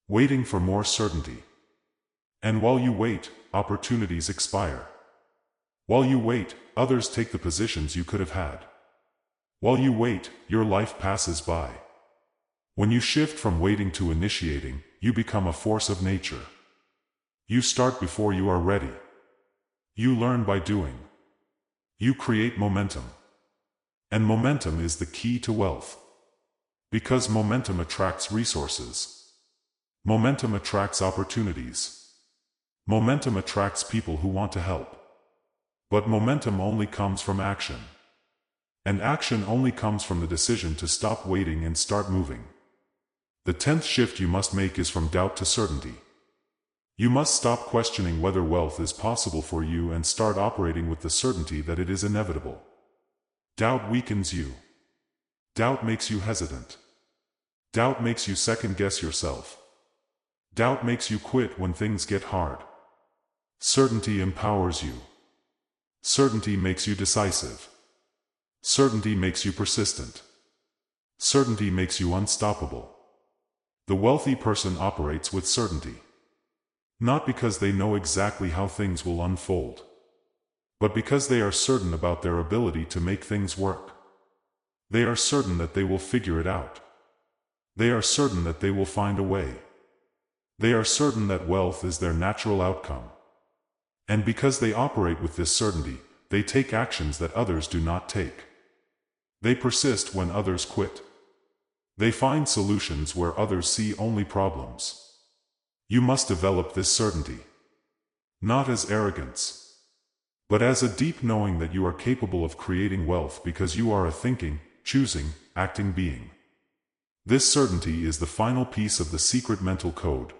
Waiting for more certainty. And while you wait, opportunities expire. While you wait, others take the positions you could have had. While you wait, your life passes by. When you shift from waiting to initiating, you become a force of nature. You start before you are ready. You learn by doing. You create momentum. And momentum is the key to wealth. Because momentum attracts resources. Momentum attracts opportunities. Momentum attracts people who want to help. But momentum only comes from action. And action only comes from the decision to stop waiting and start moving. The 10th shift you must make is from doubt to certainty. You must stop questioning whether wealth is possible for you and start operating with the certainty that it is inevitable. Doubt weakens you. Doubt makes you hesitant. Doubt makes you second-guess yourself. Doubt makes you quit when things get hard. Certainty empowers you. Certainty makes you decisive. Certainty makes you persistent. Certainty makes you unstoppable. The wealthy person operates with certainty. Not because they know exactly how things will unfold, but because they are certain about their ability to make things work. They are certain that they will figure it out. They are certain that they will find a way. They are certain that wealth is their natural outcome. And because they operate with this certainty, they take actions that others do not take. They persist when others quit. They find solutions where others see only problems. You must develop this certainty, not as arrogance, but as a deep knowing that you are capable of creating wealth because you are a thinking, choosing, acting being. This certainty is the final piece of the secret mental code.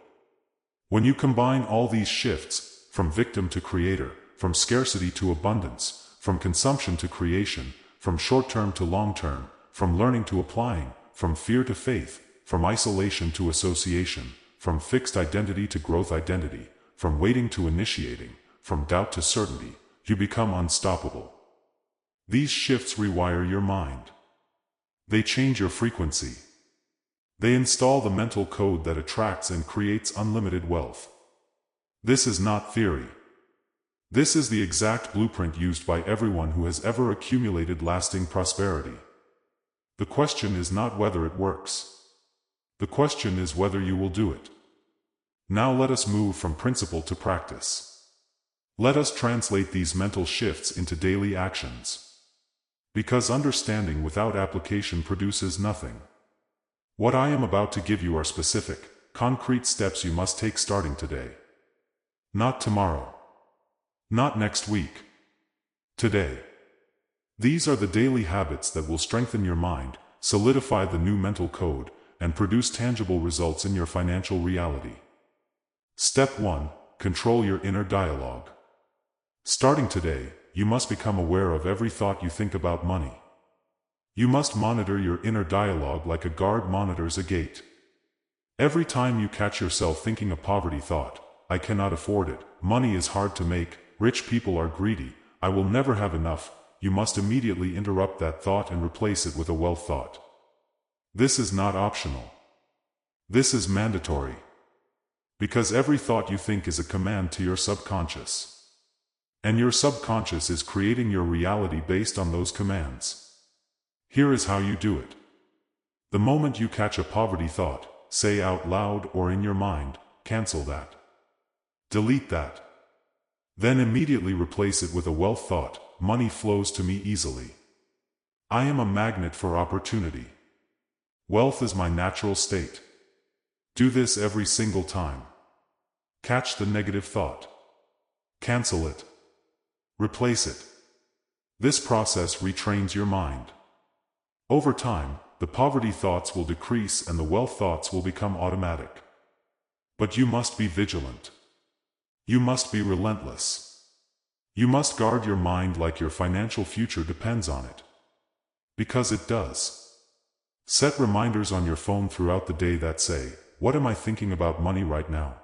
When you combine all these shifts, from victim to creator, from scarcity to abundance, from consumption to creation, from short-term to long-term, from learning to applying, from fear to faith, from isolation to association, from fixed identity to growth identity, from waiting to initiating, from doubt to certainty, you become unstoppable. These shifts rewire your mind. They change your frequency. They install the mental code that attracts and creates unlimited wealth. This is not theory. This is the exact blueprint used by everyone who has ever accumulated lasting prosperity. The question is not whether it works. The question is whether you will do it. Now let us move from principle to practice. Let us translate these mental shifts into daily actions. Because understanding without application produces nothing. What I am about to give you are specific, concrete steps you must take starting today. Not tomorrow. Not next week. Today. These are the daily habits that will strengthen your mind, solidify the new mental code, and produce tangible results in your financial reality. Step 1. Control your inner dialogue. Starting today, you must become aware of every thought you think about money. You must monitor your inner dialogue like a guard monitors a gate. Every time you catch yourself thinking a poverty thought, I cannot afford it, money is hard to make, rich people are greedy, I will never have enough, you must immediately interrupt that thought and replace it with a wealth thought. This is not optional. This is mandatory. Because every thought you think is a command to your subconscious. And your subconscious is creating your reality based on those commands. Here is how you do it. The moment you catch a poverty thought, say out loud or in your mind, cancel that. Delete that. Then immediately replace it with a wealth thought, money flows to me easily. I am a magnet for opportunity. Wealth is my natural state. Do this every single time. Catch the negative thought. Cancel it. Replace it. This process retrains your mind. Over time, the poverty thoughts will decrease and the wealth thoughts will become automatic. But you must be vigilant. You must be relentless. You must guard your mind like your financial future depends on it. Because it does. Set reminders on your phone throughout the day that say, "What am I thinking about money right now?"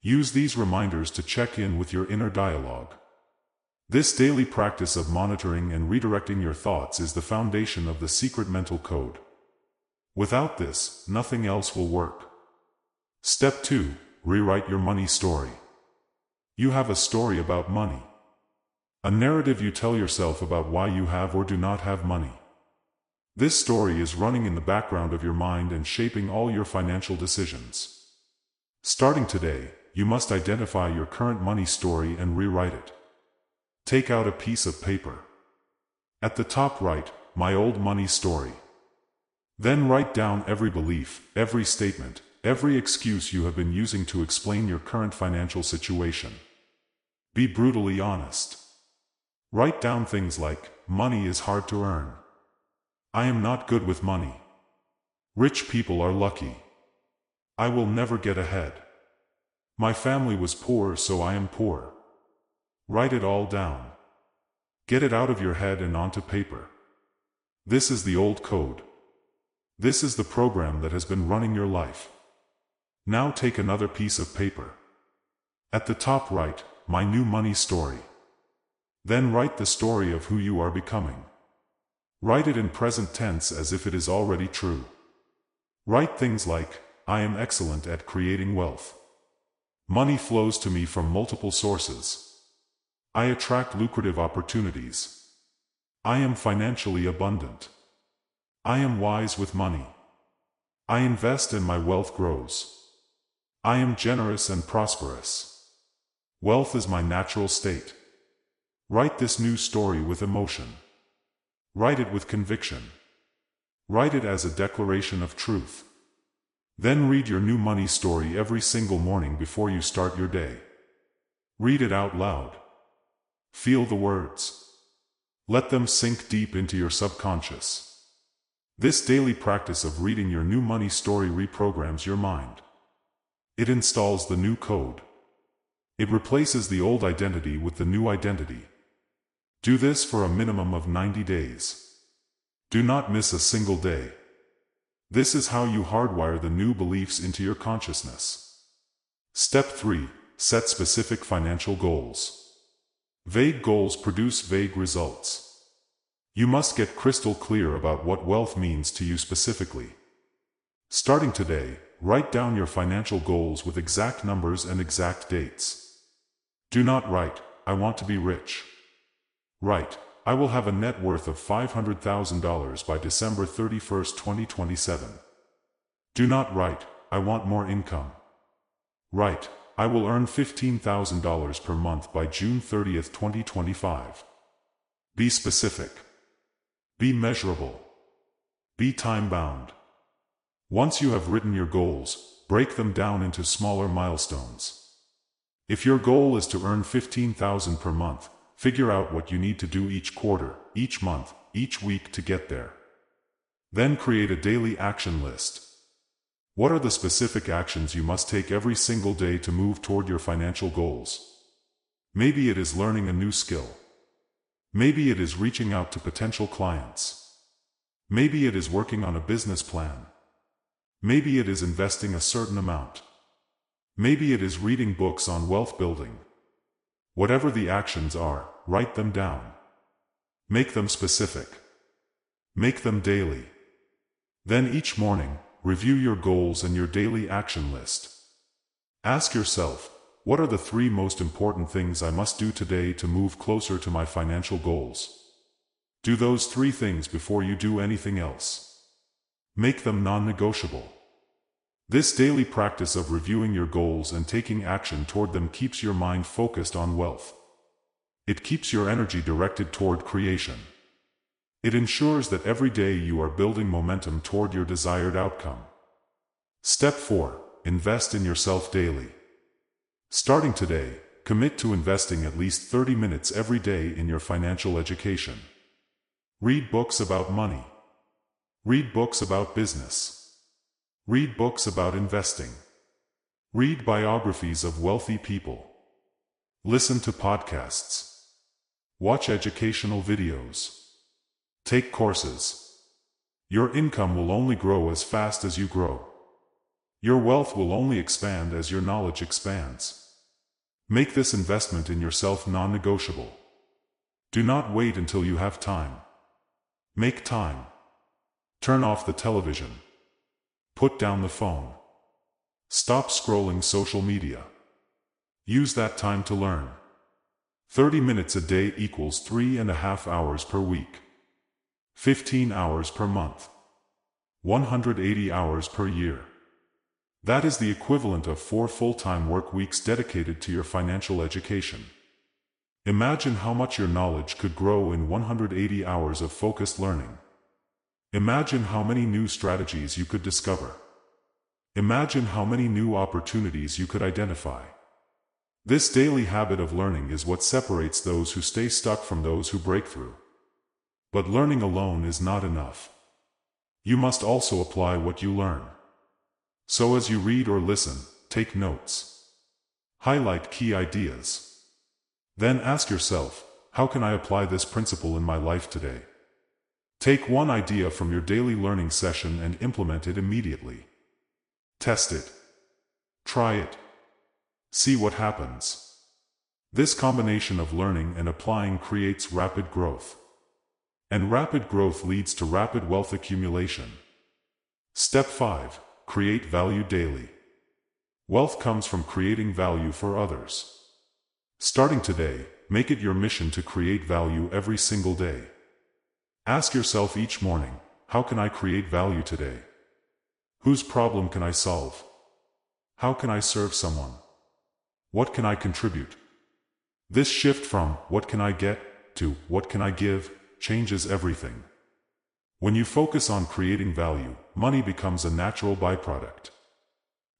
Use these reminders to check in with your inner dialogue. This daily practice of monitoring and redirecting your thoughts is the foundation of the secret mental code. Without this, nothing else will work. Step 2. Rewrite your money story. You have a story about money. A narrative you tell yourself about why you have or do not have money. This story is running in the background of your mind and shaping all your financial decisions. Starting today, you must identify your current money story and rewrite it. Take out a piece of paper. At the top write, "My old money story." Then write down every belief, every statement, every excuse you have been using to explain your current financial situation. Be brutally honest. Write down things like, "Money is hard to earn. I am not good with money. Rich people are lucky. I will never get ahead. My family was poor, so I am poor." Write it all down. Get it out of your head and onto paper. This is the old code. This is the program that has been running your life. Now take another piece of paper. At the top write, "My new money story." Then write the story of who you are becoming. Write it in present tense as if it is already true. Write things like, "I am excellent at creating wealth. Money flows to me from multiple sources. I attract lucrative opportunities. I am financially abundant. I am wise with money. I invest and my wealth grows. I am generous and prosperous. Wealth is my natural state." Write this new story with emotion. Write it with conviction. Write it as a declaration of truth. Then read your new money story every single morning before you start your day. Read it out loud. Feel the words. Let them sink deep into your subconscious. This daily practice of reading your new money story reprograms your mind. It installs the new code. It replaces the old identity with the new identity. Do this for a minimum of 90 days. Do not miss a single day. This is how you hardwire the new beliefs into your consciousness. Step 3. Set specific financial goals. Vague goals produce vague results. You must get crystal clear about what wealth means to you specifically. Starting today, write down your financial goals with exact numbers and exact dates. Do not write, "I want to be rich." Write, "I will have a net worth of $500,000 by December 31st, 2027. Do not write, "I want more income." Write, "I will earn $15,000 per month by June 30th, 2025. Be specific. Be measurable. Be time-bound. Once you have written your goals, break them down into smaller milestones. If your goal is to earn $15,000 per month, figure out what you need to do each quarter, each month, each week to get there. Then create a daily action list. What are the specific actions you must take every single day to move toward your financial goals? Maybe it is learning a new skill. Maybe it is reaching out to potential clients. Maybe it is working on a business plan. Maybe it is investing a certain amount. Maybe it is reading books on wealth building. Whatever the actions are, write them down. Make them specific. Make them daily. Then each morning, review your goals and your daily action list. Ask yourself, what are the 3 most important things I must do today to move closer to my financial goals? Do those 3 things before you do anything else. Make them non-negotiable. This daily practice of reviewing your goals and taking action toward them keeps your mind focused on wealth. It keeps your energy directed toward creation. It ensures that every day you are building momentum toward your desired outcome. Step 4. Invest in yourself daily. Starting today, commit to investing at least 30 minutes every day in your financial education. Read books about money. Read books about business. Read books about investing. Read biographies of wealthy people. Listen to podcasts. Watch educational videos. Take courses. Your income will only grow as fast as you grow. Your wealth will only expand as your knowledge expands. Make this investment in yourself non-negotiable. Do not wait until you have time. Make time. Turn off the television. Put down the phone. Stop scrolling social media. Use that time to learn. 30 minutes a day equals 3.5 hours per week. 15 hours per month. 180 hours per year. That is the equivalent of 4 full-time work weeks dedicated to your financial education. Imagine how much your knowledge could grow in 180 hours of focused learning. Imagine how many new strategies you could discover. Imagine how many new opportunities you could identify. This daily habit of learning is what separates those who stay stuck from those who break through. But learning alone is not enough. You must also apply what you learn. So as you read or listen, take notes. Highlight key ideas. Then ask yourself, how can I apply this principle in my life today? Take one idea from your daily learning session and implement it immediately. Test it. Try it. See what happens. This combination of learning and applying creates rapid growth. And rapid growth leads to rapid wealth accumulation. Step 5. Create value daily. Wealth comes from creating value for others. Starting today, make it your mission to create value every single day. Ask yourself each morning, how can I create value today? Whose problem can I solve? How can I serve someone? What can I contribute? This shift from, what can I get, to, what can I give, changes everything. When you focus on creating value, money becomes a natural byproduct.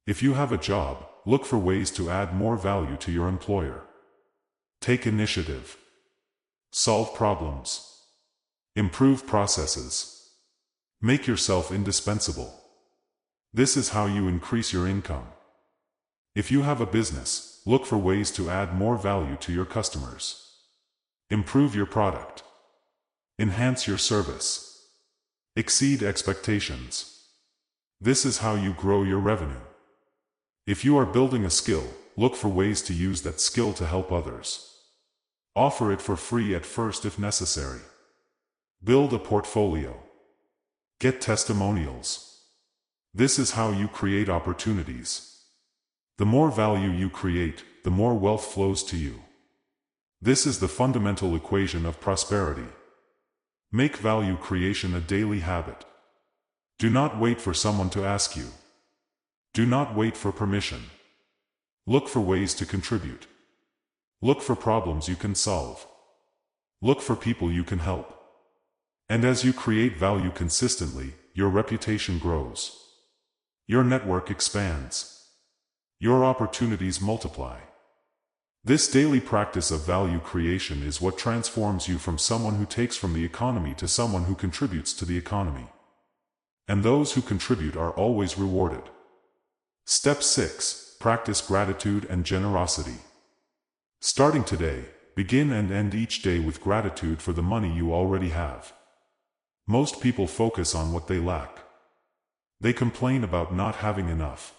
If you have a job, look for ways to add more value to your employer. Take initiative. Solve problems. Improve processes. Make yourself indispensable. This is how you increase your income. If you have a business, look for ways to add more value to your customers. Improve your product. Enhance your service. Exceed expectations. This is how you grow your revenue. If you are building a skill, look for ways to use that skill to help others. Offer it for free at first if necessary. Build a portfolio. Get testimonials. This is how you create opportunities. The more value you create, the more wealth flows to you. This is the fundamental equation of prosperity. Make value creation a daily habit. Do not wait for someone to ask you. Do not wait for permission. Look for ways to contribute. Look for problems you can solve. Look for people you can help. And as you create value consistently, your reputation grows. Your network expands. Your opportunities multiply. This daily practice of value creation is what transforms you from someone who takes from the economy to someone who contributes to the economy. And those who contribute are always rewarded. Step 6. Practice gratitude and generosity. Starting today, begin and end each day with gratitude for the money you already have. Most people focus on what they lack. They complain about not having enough.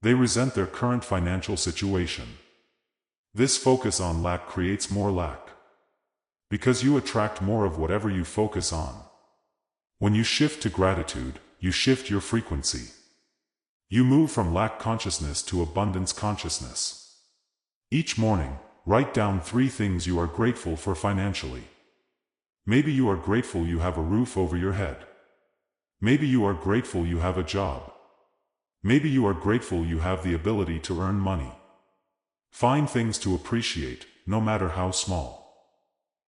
They resent their current financial situation. This focus on lack creates more lack. Because you attract more of whatever you focus on. When you shift to gratitude, you shift your frequency. You move from lack consciousness to abundance consciousness. Each morning, write down 3 things you are grateful for financially. Maybe you are grateful you have a roof over your head. Maybe you are grateful you have a job. Maybe you are grateful you have the ability to earn money. Find things to appreciate, no matter how small.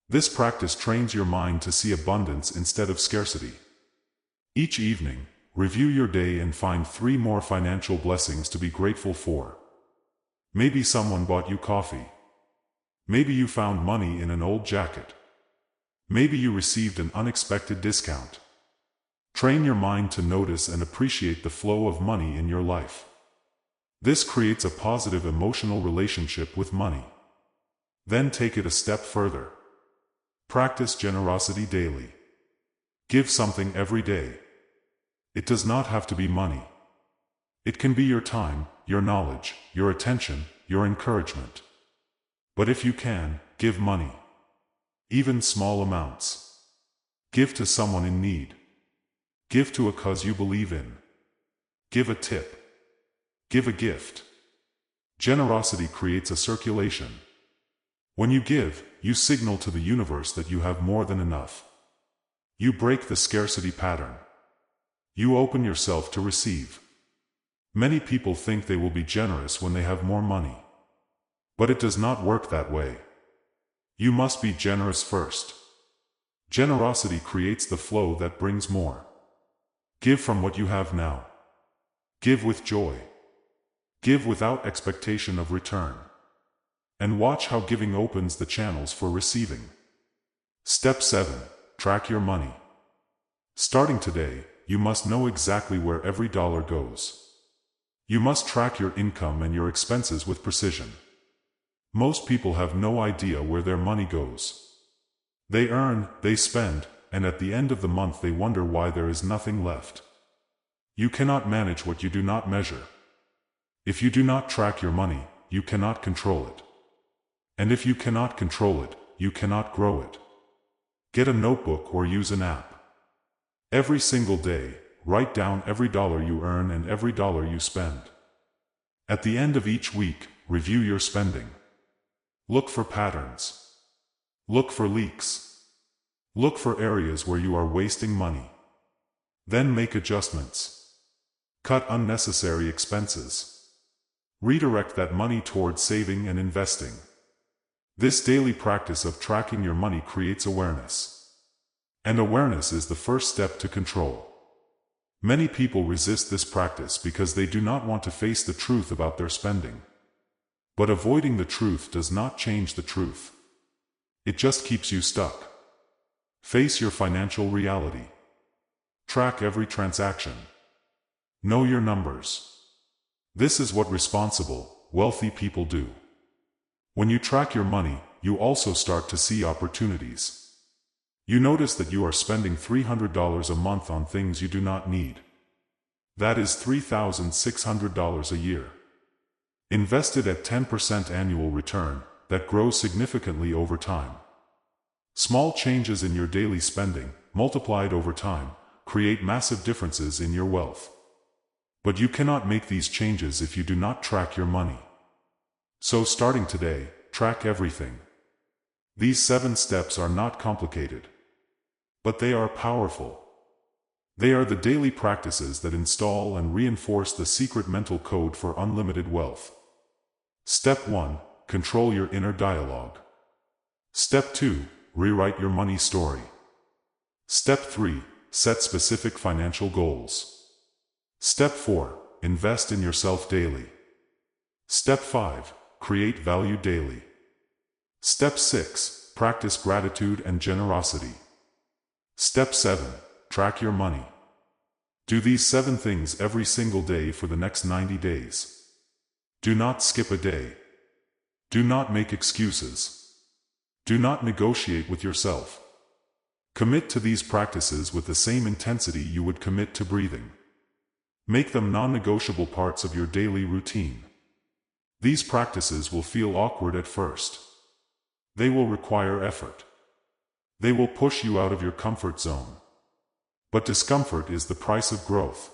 This practice trains your mind to see abundance instead of scarcity. Each evening, review your day and find 3 more financial blessings to be grateful for. Maybe someone bought you coffee. Maybe you found money in an old jacket. Maybe you received an unexpected discount. Train your mind to notice and appreciate the flow of money in your life. This creates a positive emotional relationship with money. Then take it a step further. Practice generosity daily. Give something every day. It does not have to be money. It can be your time, your knowledge, your attention, your encouragement. But if you can, give money. Even small amounts. Give to someone in need. Give to a cause you believe in. Give a tip. Give a gift. Generosity creates a circulation. When you give, you signal to the universe that you have more than enough. You break the scarcity pattern. You open yourself to receive. Many people think they will be generous when they have more money. But it does not work that way. You must be generous first. Generosity creates the flow that brings more. Give from what you have now. Give with joy. Give without expectation of return. And watch how giving opens the channels for receiving. Step 7. Track your money. Starting today, you must know exactly where every dollar goes. You must track your income and your expenses with precision. Most people have no idea where their money goes. They earn, they spend, and at the end of the month they wonder why there is nothing left. You cannot manage what you do not measure. If you do not track your money, you cannot control it. And if you cannot control it, you cannot grow it. Get a notebook or use an app. Every single day, write down every dollar you earn and every dollar you spend. At the end of each week, review your spending. Look for patterns. Look for leaks. Look for areas where you are wasting money. Then make adjustments. Cut unnecessary expenses. Redirect that money towards saving and investing. This daily practice of tracking your money creates awareness. And awareness is the first step to control. Many people resist this practice because they do not want to face the truth about their spending. But avoiding the truth does not change the truth. It just keeps you stuck. Face your financial reality. Track every transaction. Know your numbers. This is what responsible, wealthy people do. When you track your money, you also start to see opportunities. You notice that you are spending $300 a month on things you do not need. That is $3,600 a year. Invested at 10% annual return, that grows significantly over time. Small changes in your daily spending, multiplied over time, create massive differences in your wealth. But you cannot make these changes if you do not track your money. So starting today, track everything. These 7 steps are not complicated. But they are powerful. They are the daily practices that install and reinforce the secret mental code for unlimited wealth. Step 1. Control your inner dialogue. Step 2. Rewrite your money story. Step 3. Set specific financial goals. Step 4. Invest in yourself daily. Step 5. Create value daily. Step 6. Practice gratitude and generosity. Step 7. Track your money. Do these 7 things every single day for the next 90 days. Do not skip a day. Do not make excuses. Do not negotiate with yourself. Commit to these practices with the same intensity you would commit to breathing. Make them non-negotiable parts of your daily routine. These practices will feel awkward at first. They will require effort. They will push you out of your comfort zone. But discomfort is the price of growth.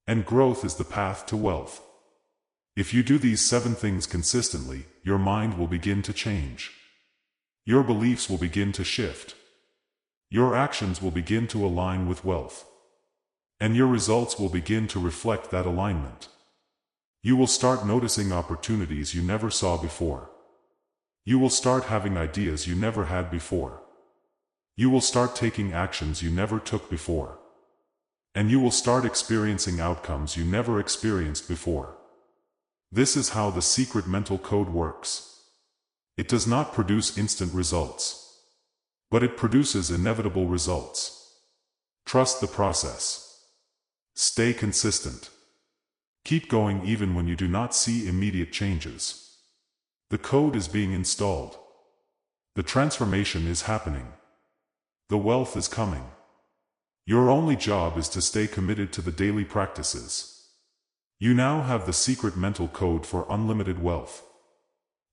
And growth is the path to wealth. If you do these 7 things consistently, your mind will begin to change. Your beliefs will begin to shift. Your actions will begin to align with wealth. And your results will begin to reflect that alignment. You will start noticing opportunities you never saw before. You will start having ideas you never had before. You will start taking actions you never took before. And you will start experiencing outcomes you never experienced before. This is how the secret mental code works. It does not produce instant results. But it produces inevitable results. Trust the process. Stay consistent. Keep going even when you do not see immediate changes. The code is being installed. The transformation is happening. The wealth is coming. Your only job is to stay committed to the daily practices. You now have the secret mental code for unlimited wealth.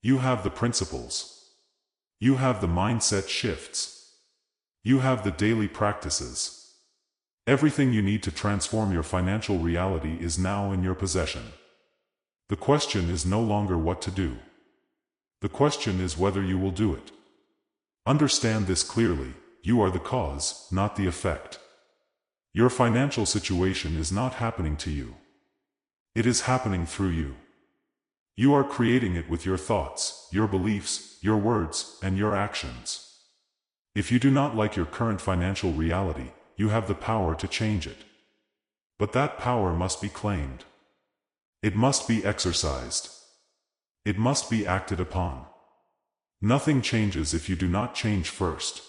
You have the principles. You have the mindset shifts. You have the daily practices. Everything you need to transform your financial reality is now in your possession. The question is no longer what to do. The question is whether you will do it. Understand this clearly. You are the cause, not the effect. Your financial situation is not happening to you. It is happening through you. You are creating it with your thoughts, your beliefs, your words, and your actions. If you do not like your current financial reality, you have the power to change it. But that power must be claimed. It must be exercised. It must be acted upon. Nothing changes if you do not change first.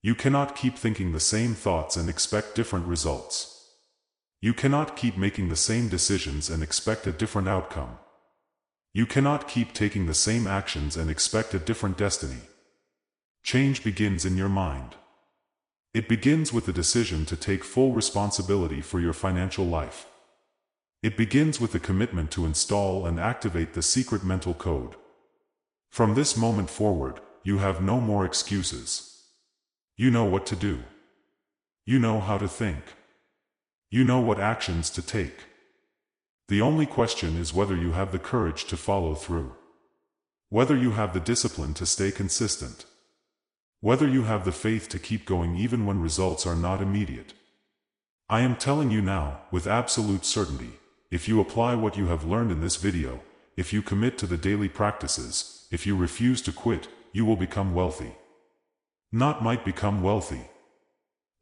You cannot keep thinking the same thoughts and expect different results. You cannot keep making the same decisions and expect a different outcome. You cannot keep taking the same actions and expect a different destiny. Change begins in your mind. It begins with the decision to take full responsibility for your financial life. It begins with the commitment to install and activate the secret mental code. From this moment forward, you have no more excuses. You know what to do. You know how to think. You know what actions to take. The only question is whether you have the courage to follow through. Whether you have the discipline to stay consistent. Whether you have the faith to keep going even when results are not immediate. I am telling you now, with absolute certainty, if you apply what you have learned in this video, if you commit to the daily practices, if you refuse to quit, you will become wealthy. Not might become wealthy.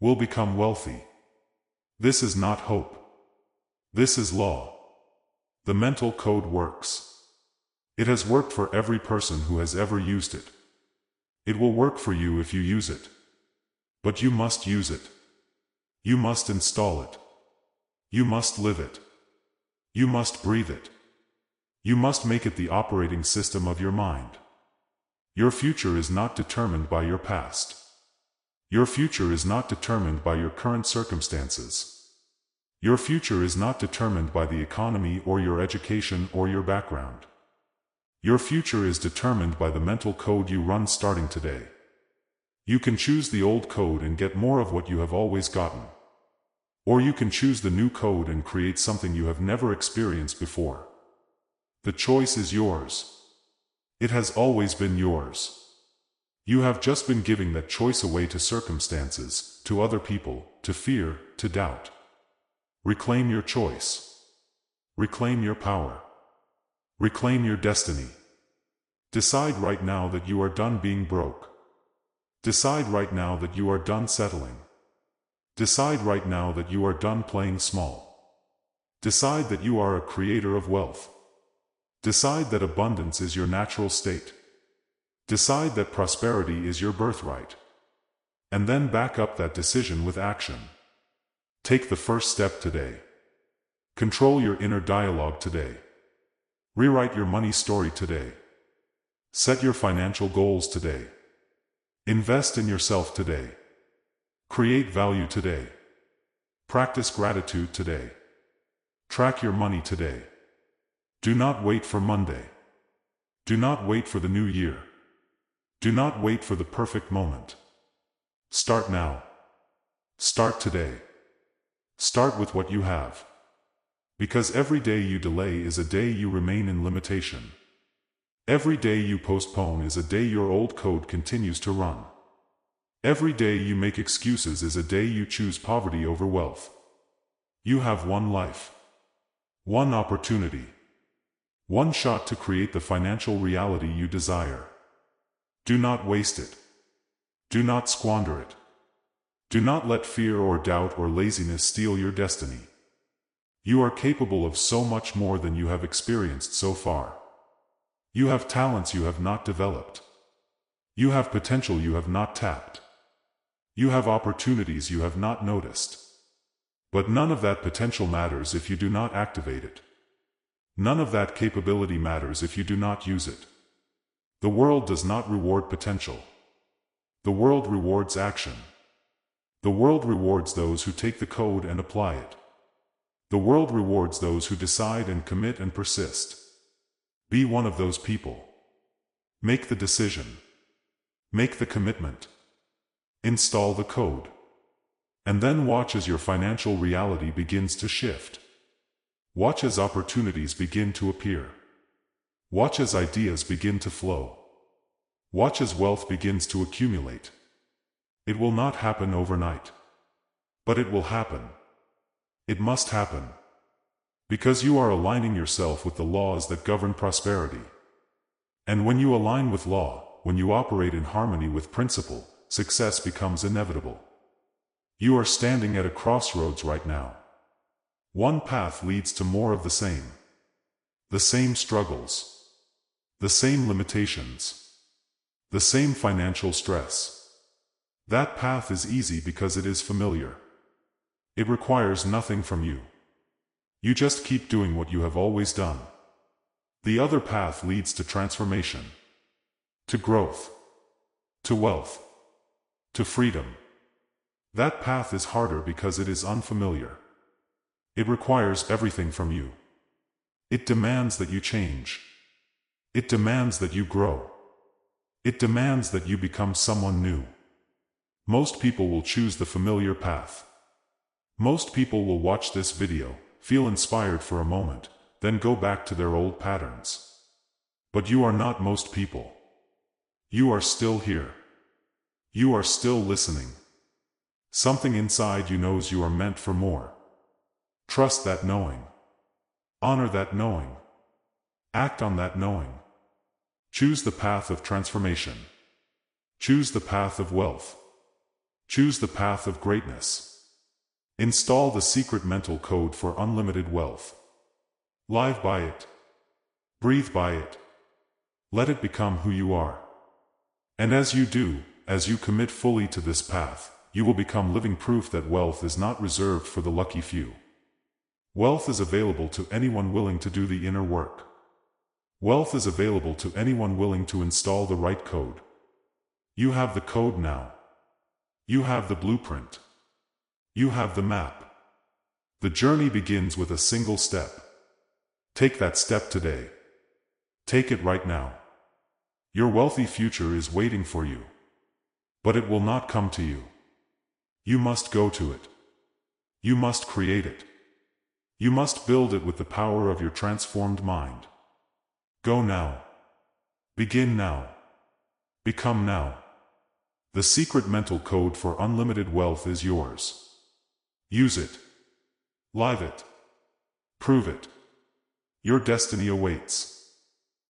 will become wealthy. This is not hope. This is law. The mental code works. It has worked for every person who has ever used it. It will work for you if you use it. But you must use it. You must install it. You must live it. You must breathe it. You must make it the operating system of your mind. Your future is not determined by your past. Your future is not determined by your current circumstances. Your future is not determined by the economy or your education or your background. Your future is determined by the mental code you run starting today. You can choose the old code and get more of what you have always gotten. Or you can choose the new code and create something you have never experienced before. The choice is yours. It has always been yours. You have just been giving that choice away to circumstances, to other people, to fear, to doubt. Reclaim your choice. Reclaim your power. Reclaim your destiny. Decide right now that you are done being broke. Decide right now that you are done settling. Decide right now that you are done playing small. Decide that you are a creator of wealth. Decide that abundance is your natural state. Decide that prosperity is your birthright. And then back up that decision with action. Take the first step today. Control your inner dialogue today. Rewrite your money story today. Set your financial goals today. Invest in yourself today. Create value today. Practice gratitude today. Track your money today. Do not wait for Monday. Do not wait for the new year. Do not wait for the perfect moment. Start now. Start today. Start with what you have. Because every day you delay is a day you remain in limitation. Every day you postpone is a day your old code continues to run. Every day you make excuses is a day you choose poverty over wealth. You have one life. One opportunity. One shot to create the financial reality you desire. Do not waste it. Do not squander it. Do not let fear or doubt or laziness steal your destiny. You are capable of so much more than you have experienced so far. You have talents you have not developed. You have potential you have not tapped. You have opportunities you have not noticed. But none of that potential matters if you do not activate it. None of that capability matters if you do not use it. The world does not reward potential. The world rewards action. The world rewards those who take the code and apply it. The world rewards those who decide and commit and persist. Be one of those people. Make the decision. Make the commitment. Install the code. And then watch as your financial reality begins to shift. Watch as opportunities begin to appear. Watch as ideas begin to flow. Watch as wealth begins to accumulate. It will not happen overnight. But it will happen. It must happen. Because you are aligning yourself with the laws that govern prosperity. And when you align with law, when you operate in harmony with principle, success becomes inevitable. You are standing at a crossroads right now. One path leads to more of the same. The same struggles. The same limitations. The same financial stress. That path is easy because it is familiar. It requires nothing from you. You just keep doing what you have always done. The other path leads to transformation. To growth. To wealth. To freedom. That path is harder because it is unfamiliar. It requires everything from you. It demands that you change. It demands that you grow. It demands that you become someone new. Most people will choose the familiar path. Most people will watch this video, feel inspired for a moment, then go back to their old patterns. But you are not most people. You are still here. You are still listening. Something inside you knows you are meant for more. Trust that knowing. Honor that knowing. Act on that knowing. Choose the path of transformation. Choose the path of wealth. Choose the path of greatness. Install the secret mental code for unlimited wealth. Live by it. Breathe by it. Let it become who you are. And as you do, as you commit fully to this path, you will become living proof that wealth is not reserved for the lucky few. Wealth is available to anyone willing to do the inner work. Wealth is available to anyone willing to install the right code. You have the code now. You have the blueprint. You have the map. The journey begins with a single step. Take that step today. Take it right now. Your wealthy future is waiting for you. But it will not come to you. You must go to it. You must create it. You must build it with the power of your transformed mind. Go now. Begin now. Become now. The secret mental code for unlimited wealth is yours. Use it. Live it. Prove it. Your destiny awaits.